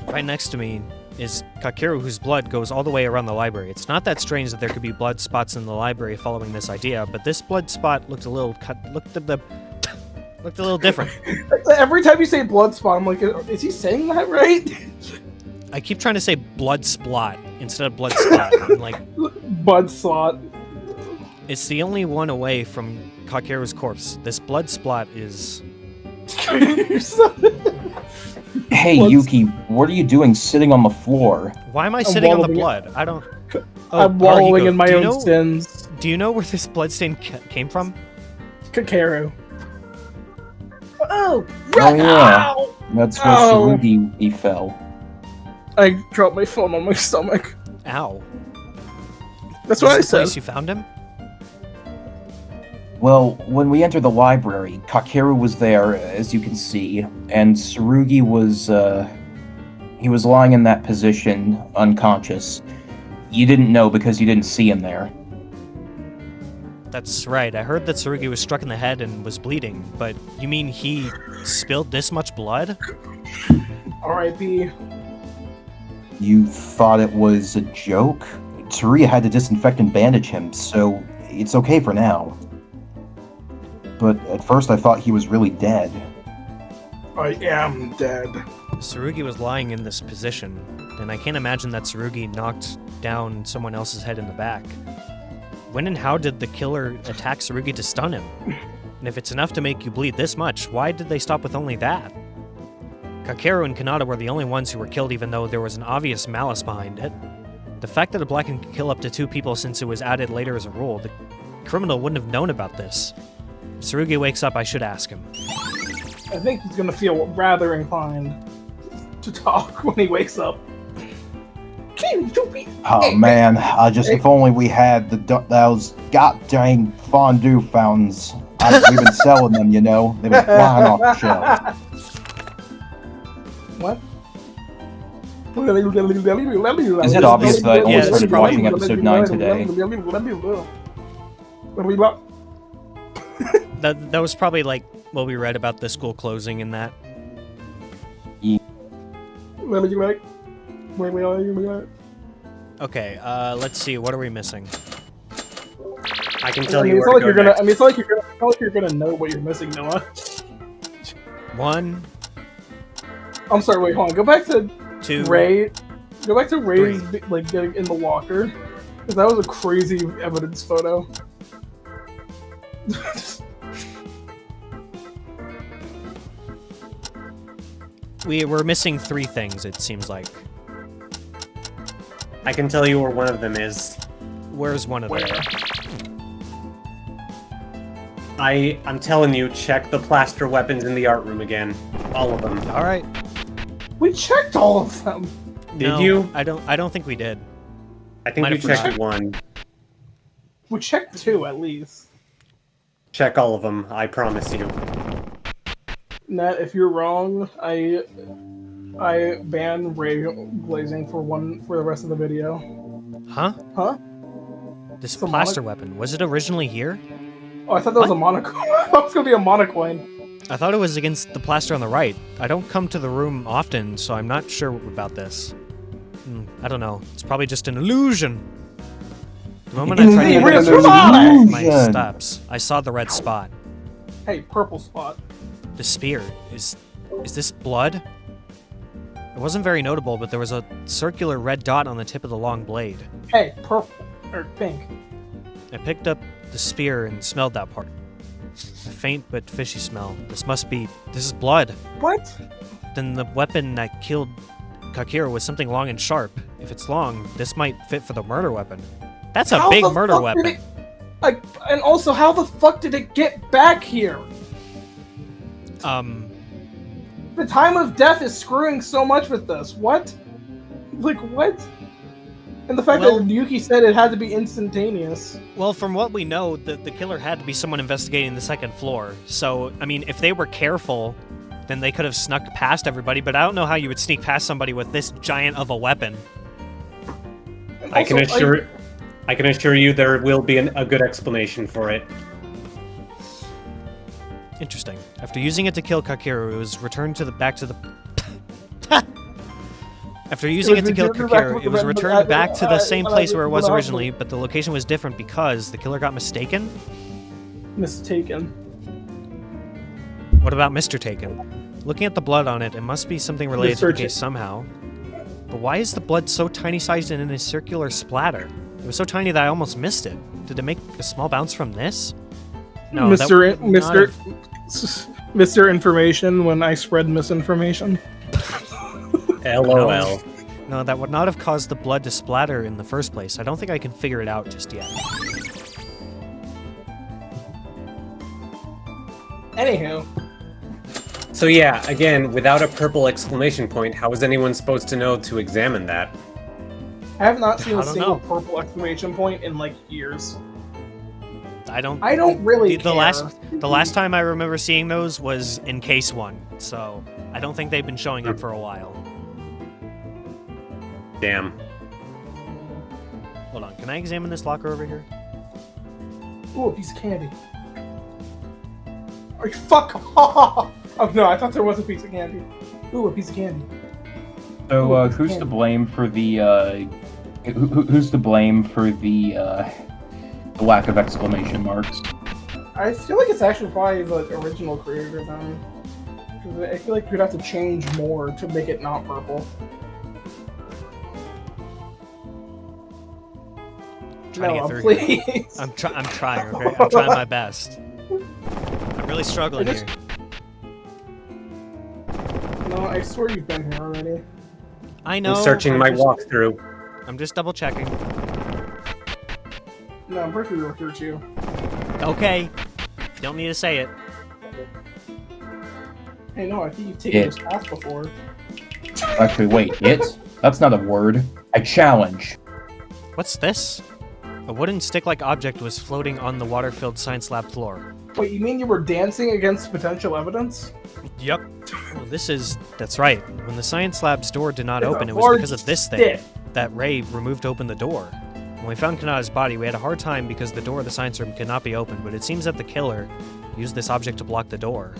Right next to me, is Kakeru, whose blood goes all the way around the library. It's not that strange that there could be blood spots in the library following this idea, but this blood spot looked a little looked a little different. Every time you say blood spot, I'm like, is he saying that right? I keep trying to say blood splot instead of blood spot. I'm like, Bud slot. it's the only one away from Kakeru's corpse. This blood splot is... Hey, Yuki, what are you doing sitting on the floor? Why am I sitting on the wallowing blood? I don't... I'm wallowing Haruhiko, in my do you own know- sins. Do you know where this bloodstain came from? Kakeru. Oh, Oh, yeah. Ow! That's where Oh. Tsurugi he fell. I dropped my phone on my stomach. Ow. That's Is what I this the said. place you found him? Well, when we entered the library, Kakeru was there, as you can see, and Tsurugi was, he was lying in that position, unconscious. You didn't know because you didn't see him there. That's right. I heard that Tsurugi was struck in the head and was bleeding, but you mean he spilled this much blood? R.I.P. You thought it was a joke? Teruya had to disinfect and bandage him, so it's okay for now. But at first I thought he was really dead. I am dead. Tsurugi was lying in this position, and I can't imagine that Tsurugi knocked down someone else's head in the back. When and how did the killer attack Tsurugi to stun him? And if it's enough to make you bleed this much, why did they stop with only that? Kakeru and Kanata were the only ones who were killed even though there was an obvious malice behind it. The fact that a Blacken can kill up to 2 people since it was added later as a rule, the criminal wouldn't have known about this. If Tsurugi wakes up, I should ask him. I think he's gonna feel rather inclined to talk when he wakes up. Kinjo, Oh man, if only we had those goddamn fondue fountains. We've been selling them, you know. They've been flying off the shelves. What? Is it obvious that I only Yeah, started it's probably- watching episode 9 today? That was probably like what we read about the school closing and that. Okay, let's see. What are we missing? I can I tell mean, you it's where like to you're go gonna. next. I mean, it's like you're gonna know what you're missing, Noah. 1, I'm sorry. Wait, hold on. Go back to 2. Rei. Go back to Rei's like getting in the locker, because that was a crazy evidence photo. We're missing 3 things, it seems like. I can tell you where one of them is. Where's one of them? I'm telling you, check the plaster weapons in the art room again. All of them. All right. We checked all of them. Did No, you? I don't think we did. I think Might we have checked forgot. one. We checked 2 at least. Check all of them, I promise you. Nat, if you're wrong, I ban Rei glazing for the rest of the video. Huh? Huh? This It's a plaster weapon, was it originally here? Oh, I thought that was a Monokuma. I thought it was gonna be a Monocoin. I thought it was against the plaster on the right. I don't come to the room often, so I'm not sure about this. I don't know. It's probably just an illusion. The moment I tried to Illusion. get my Illusion. steps, I saw the red spot. Hey, purple spot. The spear. Is this blood? It wasn't very notable, but there was a circular red dot on the tip of the long blade. Hey, purple or pink. I picked up the spear and smelled that part. A faint but fishy smell. This is blood. What? Then the weapon that killed Kakeru was something long and sharp. If it's long, this might fit for the murder weapon. That's a How big the murder fuck weapon. did it- and also, how the fuck did it get back here? The time of death is screwing so much with this. What? Like, what? And the fact Well- that Yuki said it had to be instantaneous. Well, from what we know, the killer had to be someone investigating the second floor. So, I mean, if they were careful, then they could have snuck past everybody, but I don't know how you would sneak past somebody with this giant of a weapon. And I can also, assure you there will be a good explanation for it. Interesting. After using it to kill Kakeru, it was returned back to the After using it to kill returned back Kakeru, with it was the- returned back to the same place where it was the originally, but the location was different because the killer got mistaken? Mistaken. What about Mr. Taken? Looking at the blood on it, it must be something related to the case somehow. But why is the blood so tiny-sized and in a circular splatter? It was so tiny that I almost missed it. Did it make a small bounce from this? No, Mr. Information when I spread misinformation. LOL. No, that would not have caused the blood to splatter in the first place. I don't think I can figure it out just yet. Anywho. So yeah, again, without a purple exclamation point, how is anyone supposed to know to examine that? I have not seen I a don't single know. purple exclamation point in like years. I don't really the care. the last time I remember seeing those was in case 1, so I don't think they've been showing up for a while. Damn. Hold on, can I examine this locker over here? Ooh, a piece of candy. Are you fuck off? Oh no, I thought there was a piece of candy. Ooh, a piece of candy. So, who's to blame for the, who's to blame for the lack of exclamation marks? I feel like it's actually probably the original creator then. Because I feel like you'd have to change more to make it not purple. Trying to No, get through here. please. I'm trying, okay? I'm trying my best. I'm really struggling I just- here. No, I swear you've been here already. I know. I'm searching my walkthrough. I'm just double checking. No, I'm pretty sure you were here too. Okay. You don't need to say it. Hey, no, I think you've taken Yeah. this path before. Actually, wait, it? That's not a word. I challenge. What's this? A wooden stick-like object was floating on the water-filled science lab floor. Wait, you mean you were dancing against potential evidence? Yep. Well, that's right. When the science lab's door did not It's open, a it was large because of this stick. thing that Rei removed to open the door. When we found Kanata's body, we had a hard time because the door of the science room could not be opened, but it seems that the killer used this object to block the door.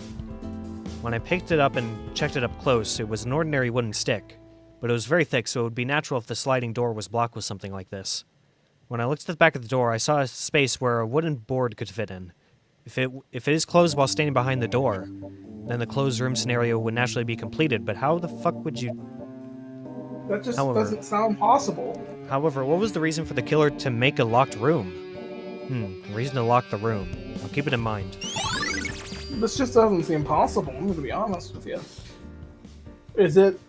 When I picked it up and checked it up close, it was an ordinary wooden stick, but it was very thick, so it would be natural if the sliding door was blocked with something like this. When I looked at the back of the door, I saw a space where a wooden board could fit in. If it is closed while standing behind the door, then the closed room scenario would naturally be completed, but how the fuck would you... That just However- doesn't sound possible. However, what was the reason for the killer to make a locked room? A reason to lock the room. I'll keep it in mind. This just doesn't seem possible, I'm gonna be honest with you. Is it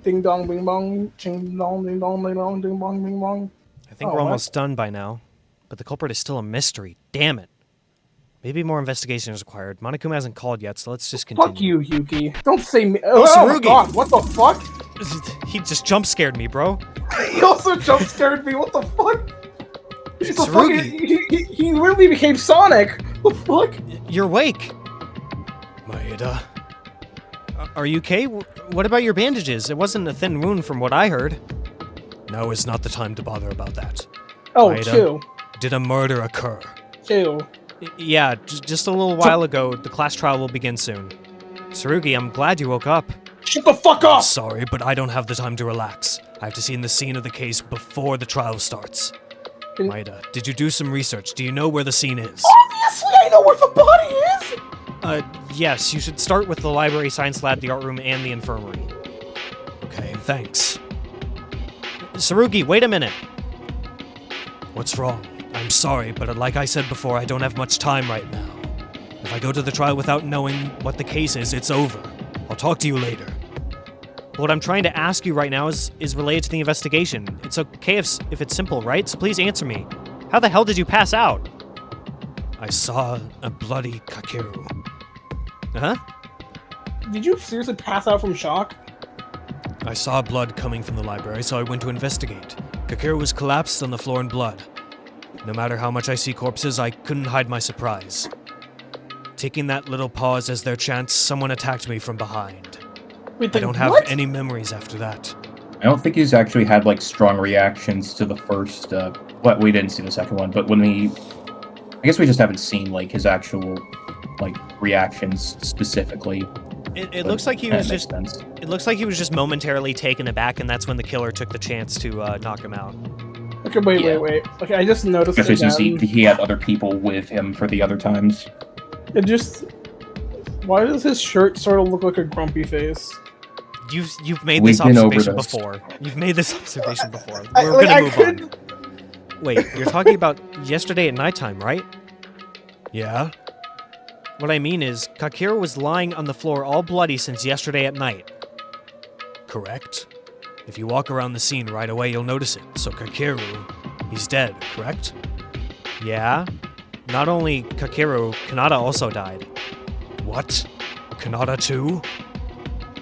ding dong bing bong, ching dong ding dong ding dong ding bong bing bong? I think Oh, we're what? almost done by now, but the culprit is still a mystery. Damn it. Maybe more investigation is required. Monokuma hasn't called yet, so let's just continue. Fuck you, Yuki. Don't say me. Oh, Oh, my Tsurugi! god, what the fuck? He just jump scared me, bro. He also jump scared me, what the fuck? He's a fucking, Tsurugi! he really became Sonic! What the fuck? You're awake. Maeda. Are you okay? What about your bandages? It wasn't a thin wound from what I heard. Now is not the time to bother about that. Oh, Maeda, did a murder occur? two. Yeah, just a little while ago. The class trial will begin soon. Tsurugi, I'm glad you woke up. Shut the fuck up! Sorry, but I don't have the time to relax. I have to see the scene of the case before the trial starts. In- Maeda, did you do some research? Do you know where the scene is? Obviously, I know where the body is! Yes, you should start with the library, science lab, the art room, and the infirmary. Okay, thanks. Tsurugi, wait a minute! What's wrong? I'm sorry, but like I said before, I don't have much time right now. If I go to the trial without knowing what the case is, it's over. I'll talk to you later. But what I'm trying to ask you right now is related to the investigation. It's okay if it's simple, right? So please answer me. How the hell did you pass out? I saw a bloody Kakeru. Huh? Did you seriously pass out from shock? I saw blood coming from the library, so I went to investigate. Kakeru was collapsed on the floor in blood. No matter how much I see corpses, I couldn't hide my surprise. Taking that little pause as their chance, someone attacked me from behind. Wait, I don't have what? any memories after that. I don't think he's actually had like strong reactions to the first. Well, we didn't see the second one, but I guess we just haven't seen like his actual like reactions specifically. It But looks like he that was makes just. sense. It looks like he was just momentarily taken aback, and that's when the killer took the chance to knock him out. Okay, wait. Okay, I just noticed Especially since again. he had other people with him for the other times. It just... Why does his shirt sort of look like a grumpy face? You've made We've this been observation overdosed. before. You've made this observation before. I We're gonna move could... on. Wait, you're talking about yesterday at nighttime, right? Yeah. What I mean is, Kakeru was lying on the floor all bloody since yesterday at night. Correct. If you walk around the scene right away, you'll notice it. So Kakeru, he's dead, correct? Yeah. Not only Kakeru, Kanata also died. What? Kanata too?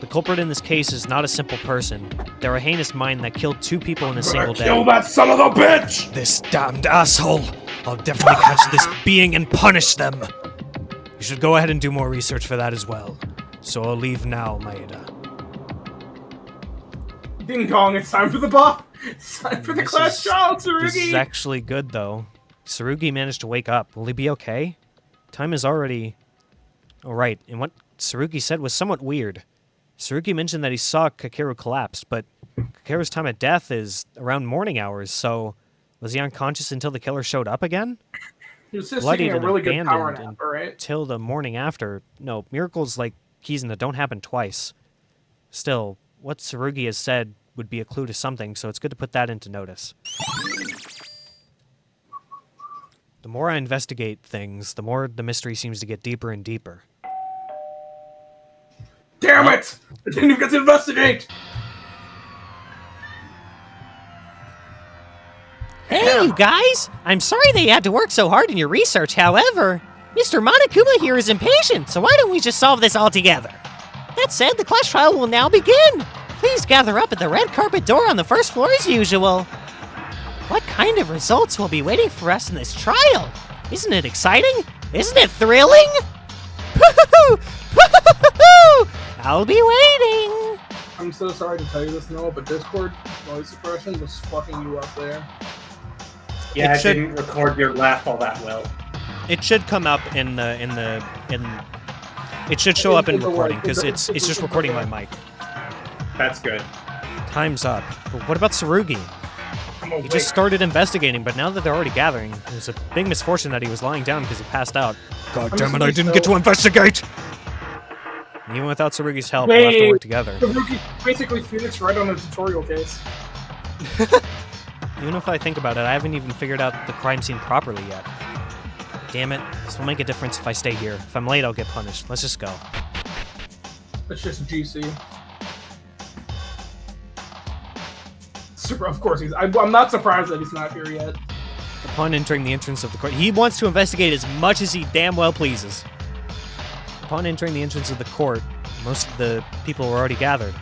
The culprit in this case is not a simple person. They're a heinous mind that killed 2 people in a single day. Kill that son of a bitch! This damned asshole! I'll definitely catch this being and punish them! You should go ahead and do more research for that as well. So I'll leave now, Maeda. Ding dong, it's time for the ball! It's time for the This class is- trial, This is Tsurugi! actually good, though. Tsurugi managed to wake up. Will he be okay? Time is already... Oh, right. And what Tsurugi said was somewhat weird. Tsurugi mentioned that he saw Kakeru collapse, but Kakeru's time of death is around morning hours, so... Was he unconscious until the killer showed up again? He was just Bloodied taking a and really good power abandoned nap, alright? Till the morning after. No, miracles like Kizuna don't happen twice. Still, what Tsurugi has said would be a clue to something, so it's good to put that into notice. The more I investigate things, the more the mystery seems to get deeper and deeper. Damn it! I didn't even get to investigate! Hey, you guys! I'm sorry that you had to work so hard in your research, however, Mr. Monokuma here is impatient, so why don't we just solve this all together? That said, the class trial will now begin! Please gather up at the red carpet door on the first floor as usual. What kind of results will be waiting for us in this trial? Isn't it exciting? Isn't it thrilling? I'll be waiting! I'm so sorry to tell you this, Noah, but Discord noise suppression was fucking you up there. Yeah, It it should- didn't record your laugh all that well. It should come up in it should show up in the recording, like, because it's just recording my mic. That's good. Time's up. But what about Tsurugi? He just started investigating, but now that they're already gathering, it's a big misfortune that he was lying down because he passed out. God damn it, I didn't get to investigate! Even without Tsurugi's help, we'll have to work together. Tsurugi basically Phoenix right on the tutorial case. Even if I think about it, I haven't even figured out the crime scene properly yet. Damn it, this will make a difference if I stay here. If I'm late, I'll get punished. Let's just go. It's just GC. Of course I'm not surprised that he's not here yet. Upon entering the entrance of the court, he wants to investigate as much as he damn well pleases. Upon entering the entrance of the court, most of the people were already gathered.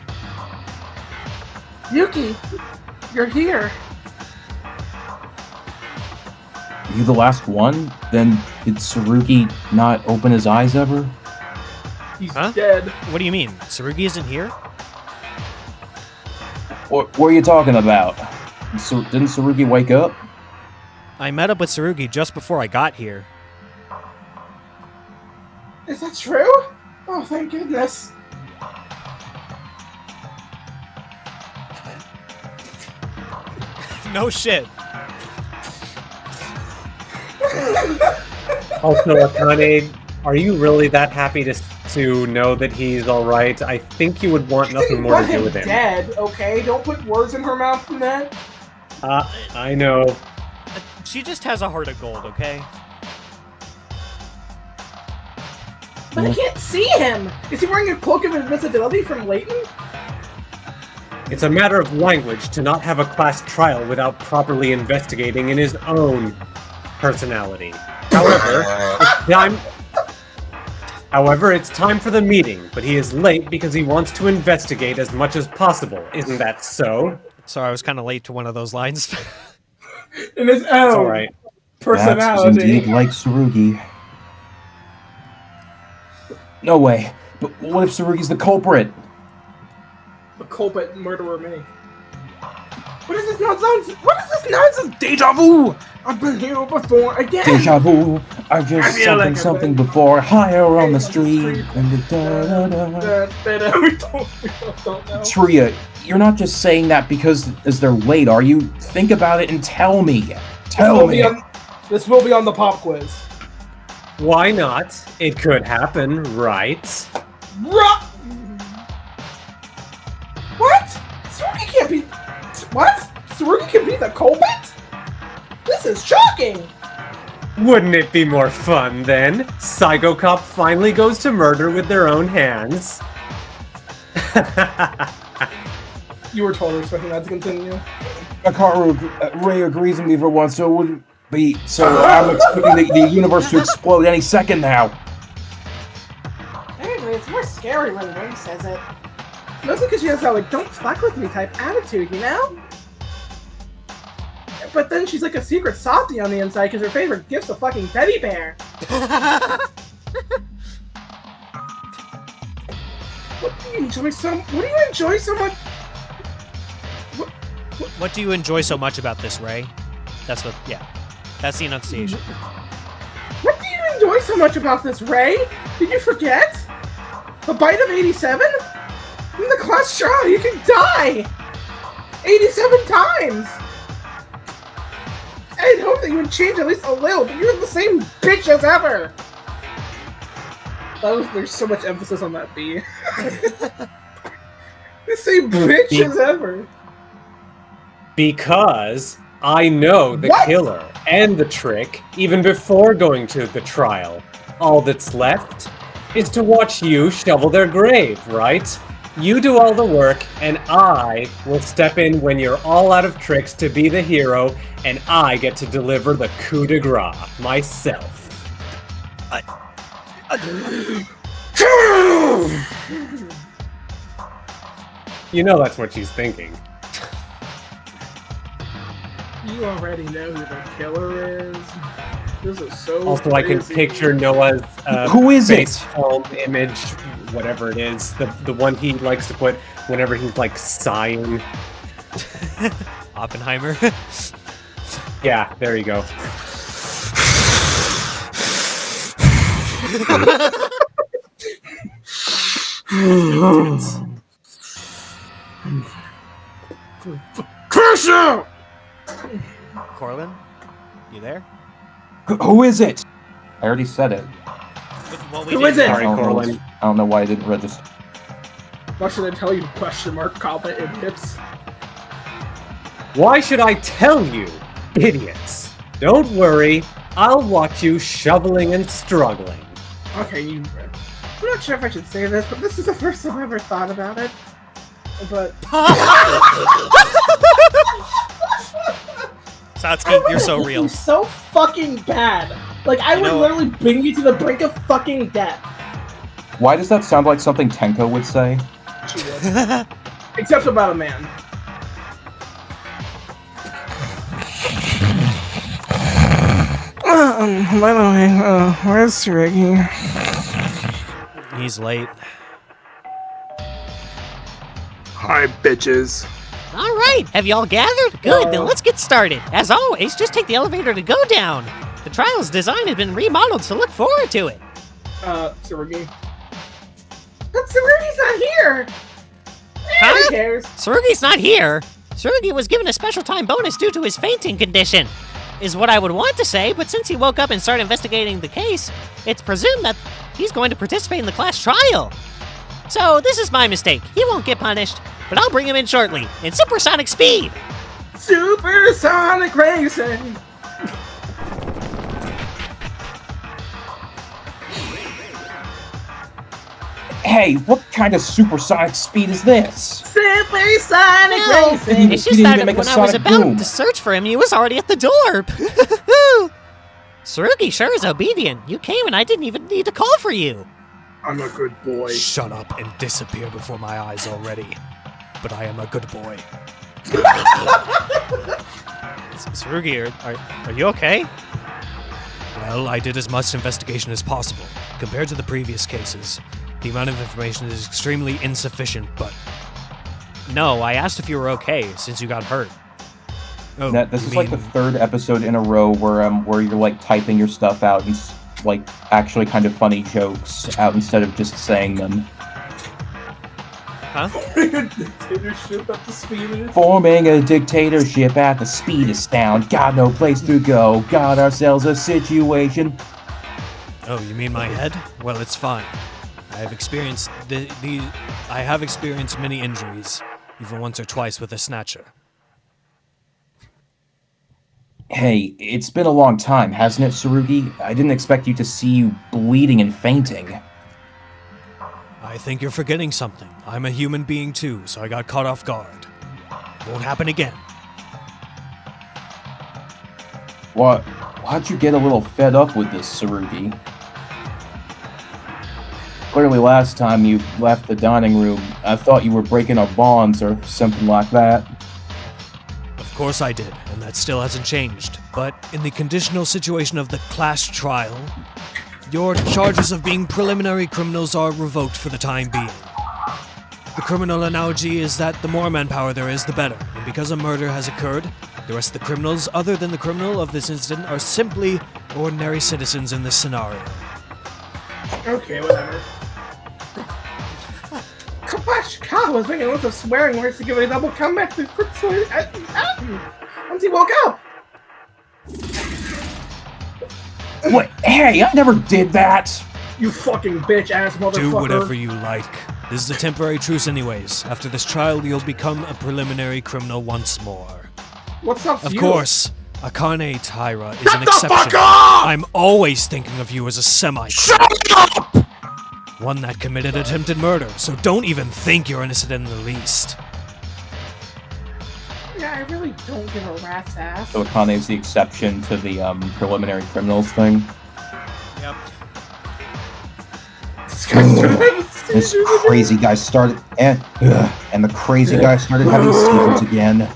Yuki, you're here. Are you the last one? Then did Tsurugi not open his eyes ever? He's Huh? dead. What do you mean? Tsurugi isn't here? What are you talking about? Didn't Tsurugi wake up? I met up with Tsurugi just before I got here. Is that true? Oh, thank goodness. No shit. Also, Akane, are you really that happy to know that he's alright? I think you would want nothing more to do with him. Dead, okay? Don't put words in her mouth from that. I know. She just has a heart of gold, okay? But I can't see him! Is he wearing a cloak of invisibility from Leighton? It's a matter of language to not have a class trial without properly investigating in his own personality. However, it's time for the meeting, but he is late because he wants to investigate as much as possible. Isn't that so? Sorry, I was kind of late to one of those lines. In his It's own alright. That's personality. indeed like Tsurugi. No way. But what if Tsurugi's the culprit? The culprit murderer me. What is this nonsense? What is this nonsense? Deja vu! I've been here before again! Deja vu. I just I feel like something I've been- before. Higher on the street. We don't know. Teruya, you're not just saying that because they're late, are you? Think about it and tell me. Tell me. This will be on the pop quiz. Why not? It could happen, right? What? Tsurugi can't be... What? Tsurugi can be the culprit? This is shocking! Wouldn't it be more fun then? Psycho Cop finally goes to murder with their own hands. You were totally expecting that to continue. Mekaru, Rei agrees with me for once, so it wouldn't be. So I'm expecting the universe to explode any second now. Anyway, it's more scary when Rei says it. Mostly because she has that, like, don't fuck with me type attitude, you know? But then she's like a secret softie on the inside because her favorite gift's a fucking teddy bear. What do you enjoy so much? What do you enjoy so much about this, Rei? That's what, yeah. That's the enunciation. What do you enjoy so much about this, Rei? Did you forget? A bite of 87? In the class trial, you can die! 87 times! I'd hope that you would change at least a little, but you're the same bitch as ever! There's so much emphasis on that B. The same bitch as ever! Because I know the killer and the trick even before going to the trial. All that's left is to watch you shovel their grave, right? You do all the work, and I will step in when you're all out of tricks to be the hero, and I get to deliver the coup de grace myself. You know that's what she's thinking. You already know who the killer is. This is so Also, crazy. I can picture Noah's Who is face it? home image, whatever it is, the one he likes to put whenever he's like sighing. Oppenheimer. Yeah, there you go. Crash out! Korlin? You there? Who is it? I already said it. Well, Who is it? Sorry, Korlin. I don't know why I didn't register. What should I tell you? Question mark, comma, idiots. Why should I tell you, idiots? Don't worry, I'll watch you shoveling and struggling. Okay, I'm not sure if I should say this, but this is the first time I've ever thought about it. But... Satsuki, you're so real. You're so fucking bad. Like, I would literally bring you to the brink of fucking death. Why does that sound like something Tenko would say? She would. Except about a man. By the way, where's Tsurugi? He's late. Hi, bitches. All right, have you all gathered? Good, then let's get started. As always, just take the elevator to go down. The trial's design has been remodeled, so look forward to it. Tsurugi. But Tsurugi's not here! Huh? Who cares? Tsurugi's not here. Tsurugi was given a special time bonus due to his fainting condition, is what I would want to say, but since he woke up and started investigating the case, it's presumed that he's going to participate in the class trial. So this is my mistake. He won't get punished, but I'll bring him in shortly, in supersonic speed. Supersonic racing! Hey, what kind of supersonic speed is this? Supersonic No, racing! it's He just didn't that even make a when I was sonic about boom. to search for him, he was already at the door. Tsurugi sure is obedient. You came and I didn't even need to call for you. I'm a good boy. Shut up and disappear before my eyes already. But I am a good boy. Tsurugi, are you okay? Well, I did as much investigation as possible. Compared to the previous cases, the amount of information is extremely insufficient, but... No, I asked if you were okay, since you got hurt. Oh, Net, this you is like the mean- third episode in a row where you're like typing your stuff out and like actually kind of funny jokes out instead of just saying them. Huh? Dictatorship at the speed. Forming a dictatorship at the speed of sound. Got no place to go. Got ourselves a situation. Oh, you mean my head? Well, it's fine. I have experienced I have experienced many injuries, even once or twice with a snatcher. Hey, it's been a long time, hasn't it, Tsurugi? I didn't expect you to see you bleeding and fainting. I think you're forgetting something. I'm a human being too, so I got caught off guard. Won't happen again. What? Why'd you get a little fed up with this, Tsurugi? Clearly last time you left the dining room, I thought you were breaking our bonds or something like that. Of course I did, and that still hasn't changed. But in the conditional situation of the class trial, your charges of being preliminary criminals are revoked for the time being. The criminal analogy is that the more manpower there is, the better. And because a murder has occurred, the rest of the criminals, other than the criminal of this incident, are simply ordinary citizens in this scenario. Okay, whatever. Kobashikawa was making a list of swearing words to give it a double comeback to once he woke up. What? Hey, I never did that! You fucking bitch-ass motherfucker. Do whatever you like. This is a temporary truce anyways. After this trial, you'll become a preliminary criminal once more. What's up, Of you? course, Akane Taira is Shut an the exception. fuck up! I'm always thinking of you as a Semite. Shut up! One that committed attempted murder, so don't even think you're innocent in the least. Yeah, I really don't give a rat's ass. So Akane is the exception to the preliminary criminals thing. Yep. This crazy guy started, and the crazy guy started having seizures again.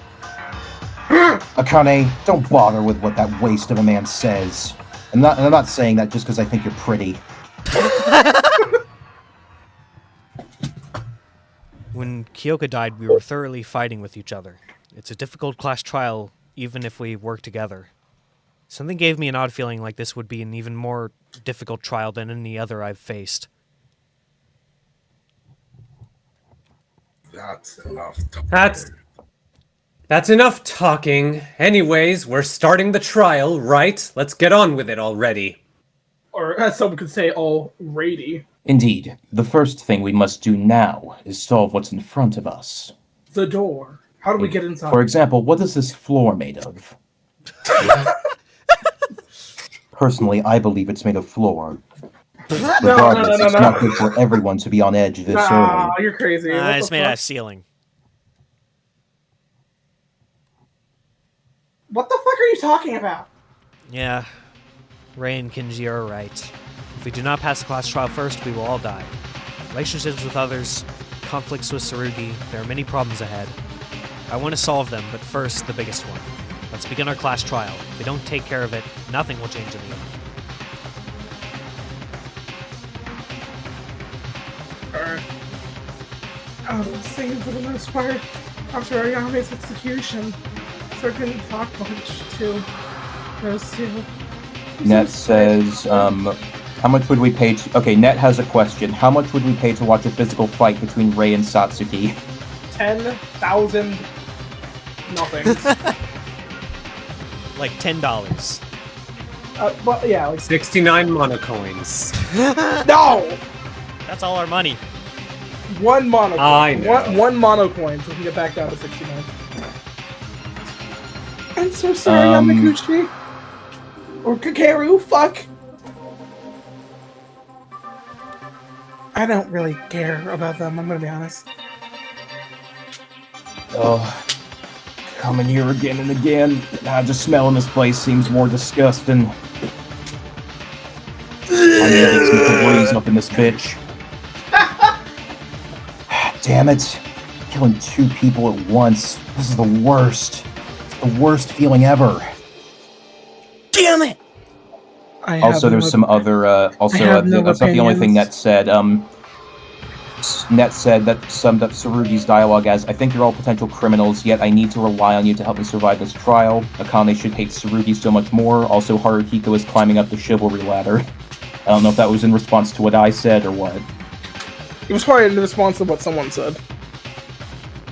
Akane, don't bother with what that waste of a man says. I'm not saying that just because I think you're pretty. When Kyoka died, we were thoroughly fighting with each other. It's a difficult class trial, even if we work together. Something gave me an odd feeling like this would be an even more difficult trial than any other I've faced. That's enough. That's enough talking. Anyways, we're starting the trial, right? Let's get on with it already. Or as someone could say, alrighty. Indeed, the first thing we must do now is solve what's in front of us. The door. How do we get inside? For example, what is this floor made of? Personally, I believe it's made of floor. Regardless, it's not good for everyone to be on edge this early. You're crazy. What It's the made fuck? out of ceiling. What the fuck are you talking about? Yeah, Rei and Kinji are right. If we do not pass the class trial first, we will all die. Relationships with others, conflicts with Tsurugi, there are many problems ahead. I want to solve them, but first, the biggest one. Let's begin our class trial. If we don't take care of it, nothing will change in the end. Alright. I was insane for the most part after Ayame's execution, so I couldn't talk much to those two. Net says, how much would we pay to... Okay, Net has a question. How much would we pay to watch a physical fight between Rei and Satsuki? 10,000 nothing. Like $10. Well, yeah, like 69 monocoins. no! That's all our money. One mono. I know. One mono coin, so we can get back down to 69. I'm so sorry, Um, Yamaguchi. Or Kakeru, fuck. I don't really care about them, I'm gonna be honest. Oh, coming here again and again. Just smelling this place seems more disgusting. I need to get some Febreze up in this bitch. Damn it. Killing two people at once. This is the worst. It's the worst feeling ever. Damn it! I Also, have there's no- some other, I have no that's not the only thing opinions. that said, Net said that summed up Tsurugi's dialogue as, "I think you're all potential criminals, yet I need to rely on you to help me survive this trial. Akane should hate Tsurugi so much more. Also, Haruhiko is climbing up the chivalry ladder." I don't know if that was in response to what I said or what. It was probably in response to what someone said.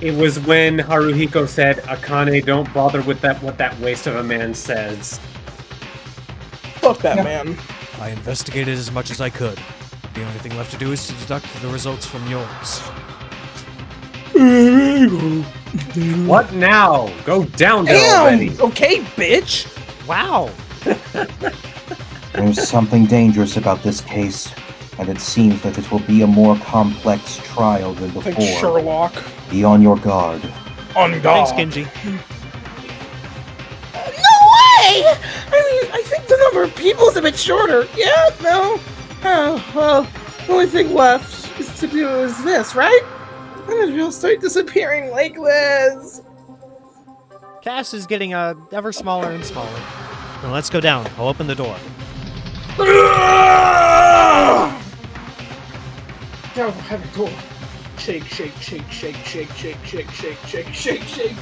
It was when Haruhiko said, "Akane, don't bother with what that waste of a man says." Fuck that man. I investigated as much as I could. The only thing left to do is to deduct the results from yours. What now? Go down there already. Damn! Okay, bitch! Wow. There's something dangerous about this case, and it seems that it will be a more complex trial than Like before. Sherlock. Be on your guard. On guard. Thanks, Kinji. No way! I mean, I think the number of people is a bit shorter. Yeah? No? Oh, well, the only thing left is to do is this, right? And then we'll start disappearing like this. Cast is getting ever smaller and smaller. Then let's go down. I'll open the door. Down, have a door. Shake, shake, shake, shake, shake, shake, shake, shake, shake, shake, shake.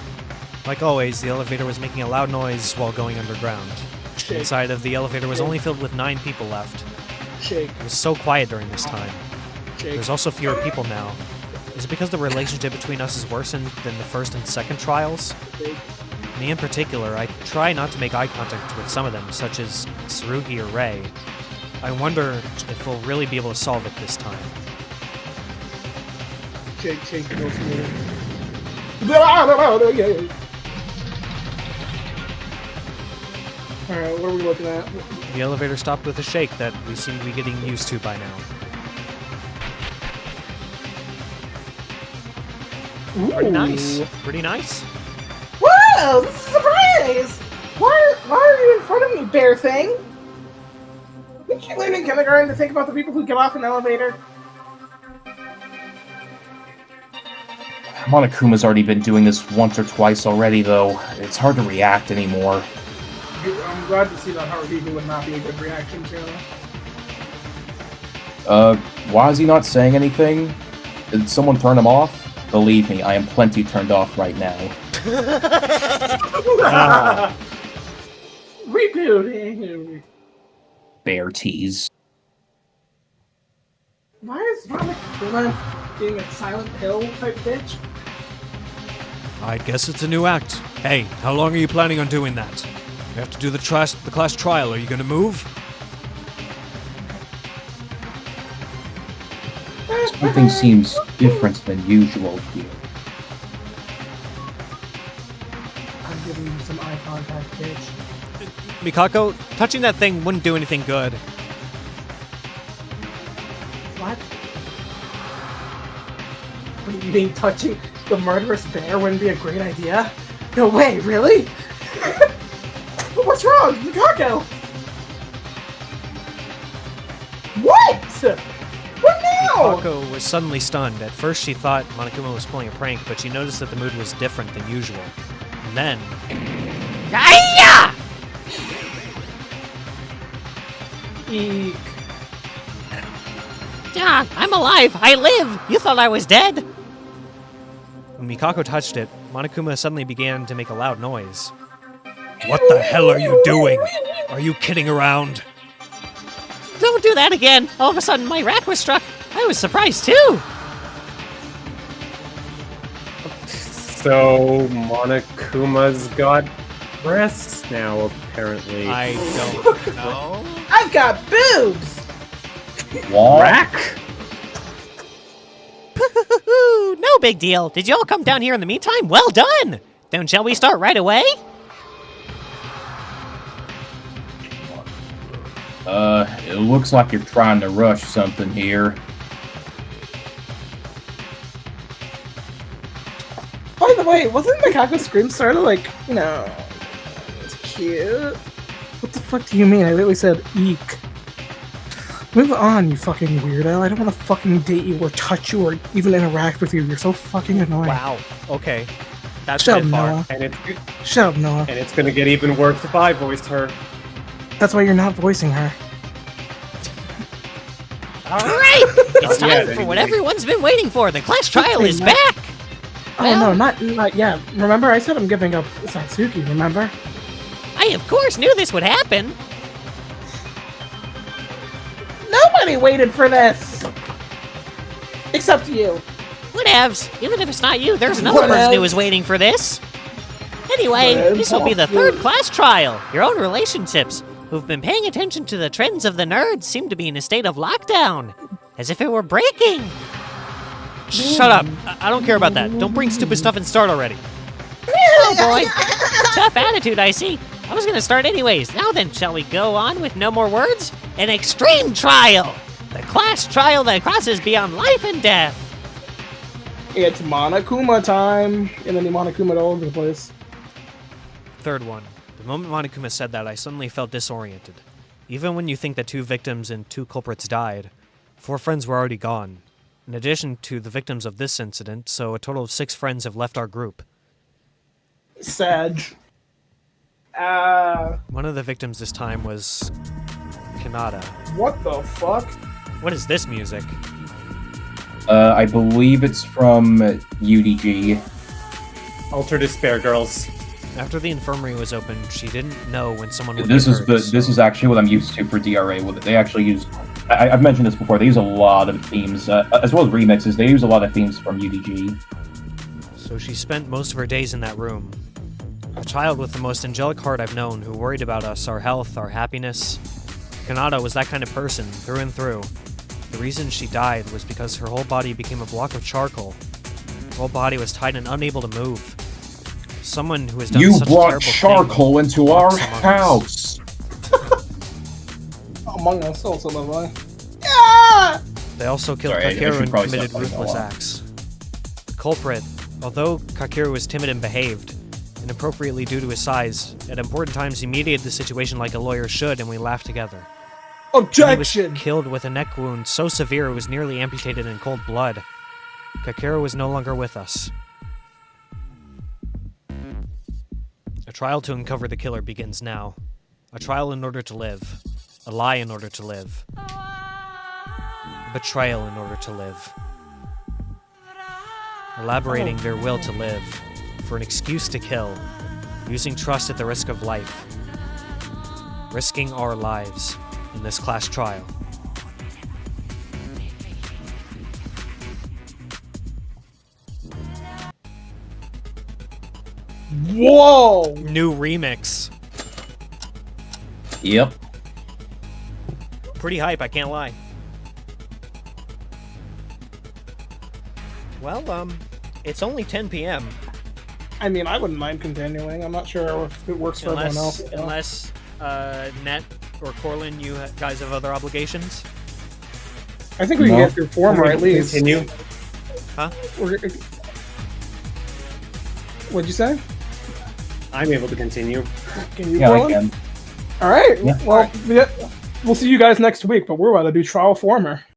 Like always, the elevator was making a loud noise while going underground. Shake, Inside of the elevator was only filled with 9 people left. shake, It was so quiet during this time. shake. There's also fewer people now. Is it because the relationship between us is worsened than the first and second trials? shake. Me in particular, I try not to make eye contact with some of them, such as Tsurugi or Rei. I wonder if we'll really be able to solve it this time. Shake, shake, go through. Alright, what are we looking at? The elevator stopped with a shake that we seem to be getting used to by now. Pretty nice. Pretty nice. Whoa, this is a surprise! Why are you in front of me, bear thing? Didn't you learn in kindergarten to think about the people who get off an elevator? Monokuma's already been doing this once or twice already, though. It's hard to react anymore. I'm glad to see that Haruhiko would not be a good reaction channel. Why is he not saying anything? Did someone turn him off? Believe me, I am plenty turned off right now. Reboot! Bear tease. Why is Monokuma being a silent pill type bitch? I guess it's a new act. Hey, how long are you planning on doing that? We have to do the class trial. Are you gonna move? Something seems different than usual here. I'm giving you some eye contact, bitch. Mikako, touching that thing wouldn't do anything good. What? What do you mean touching the murderous bear wouldn't be a great idea? No way, really? What's wrong, Mikako? What? What now? Mikako was suddenly stunned. At first she thought Monokuma was pulling a prank, but she noticed that the mood was different than usual. And then... Hiya! Eek. Dad, I'm alive! I live! You thought I was dead? When Mikako touched it, Monokuma suddenly began to make a loud noise. What the hell are you doing? Are you kidding around? Don't do that again! All of a sudden, my rack was struck. I was surprised too! So Monokuma's got breasts now, apparently. I don't know. I've got boobs! What? Rack? No big deal. Did you all come down here in the meantime? Well done! Then shall we start right away? It looks like you're trying to rush something here. By the way, wasn't Mikako's scream sort of like, you know, it's cute? What the fuck do you mean? I literally said eek. Move on, you fucking weirdo. I don't want to fucking date you or touch you or even interact with you. You're so fucking annoying. Wow. Okay. That's Shut a up, bit far. Noah. And it's Shut up, Noah. and it's gonna get even worse if I voiced her. That's why you're not voicing her. Alright! It's time for what everyone's been waiting for. The class trial is back! Oh no, not yet. Remember, I said I'm giving up Satsuki, remember? I of course knew this would happen. Nobody waited for this! Except you. Whatevs. Even if it's not you, there's another person who is waiting for this. Anyway, this will be the third class trial. Your own relationships, who've been paying attention to the trends of the nerds, seem to be in a state of lockdown. As if it were breaking. Shut up. I don't care about that. Don't bring stupid stuff and start already. Oh boy. Tough attitude, I see. I was gonna start anyways. Now then, shall we go on with no more words? An extreme trial! The class trial that crosses beyond life and death. It's Monokuma time. And then Monokuma all over the place. Third one. The moment Monokuma said that, I suddenly felt disoriented. Even when you think that 2 victims and 2 culprits died, 4 friends were already gone. In addition to the victims of this incident, so a total of 6 friends have left our group. Sag. One of the victims this time was Kanata. What the fuck? What is this music? I believe it's from UDG. Alter Despair Girls. After the infirmary was opened, she didn't know when someone would This get is hurt, this is actually what I'm used to for DRA. They actually use. I've mentioned this before. They use a lot of themes, as well as remixes. They use a lot of themes from UDG. So she spent most of her days in that room. A child with the most angelic heart I've known who worried about us, our health, our happiness. Kanata was that kind of person, through and through. The reason she died was because her whole body became a block of charcoal. Her whole body was tight and unable to move. Someone who has done You such a brought terrible charcoal thing into our walks among us. house. Among Us also lovely. Yeah! They also killed Sorry, I Kakeru should and probably committed stop talking ruthless a lot. acts. The culprit, although Kakeru was timid and behaved, inappropriately due to his size, at important times he mediated the situation like a lawyer should, and we laughed together. He was Objection! killed with a neck wound so severe it was nearly amputated in cold blood. Kakeru was no longer with us. A trial to uncover the killer begins now. A trial in order to live. A lie in order to live. A betrayal in order to live. Elaborating their will to live. For an excuse to kill. Using trust at the risk of life. Risking our lives in this class trial. Whoa! New remix. Yep. Pretty hype, I can't lie. Well, it's only 10 p.m. I mean, I wouldn't mind continuing. I'm not sure if it works for everyone else. Unless Net or Korlin, you guys have other obligations. I think we can get through former at least. Continue. Huh? What'd you say? I'm able to continue. Can you, Yeah, I Colin? can. All right. Yeah. Well, we'll see you guys next week, but we're about to do trial former.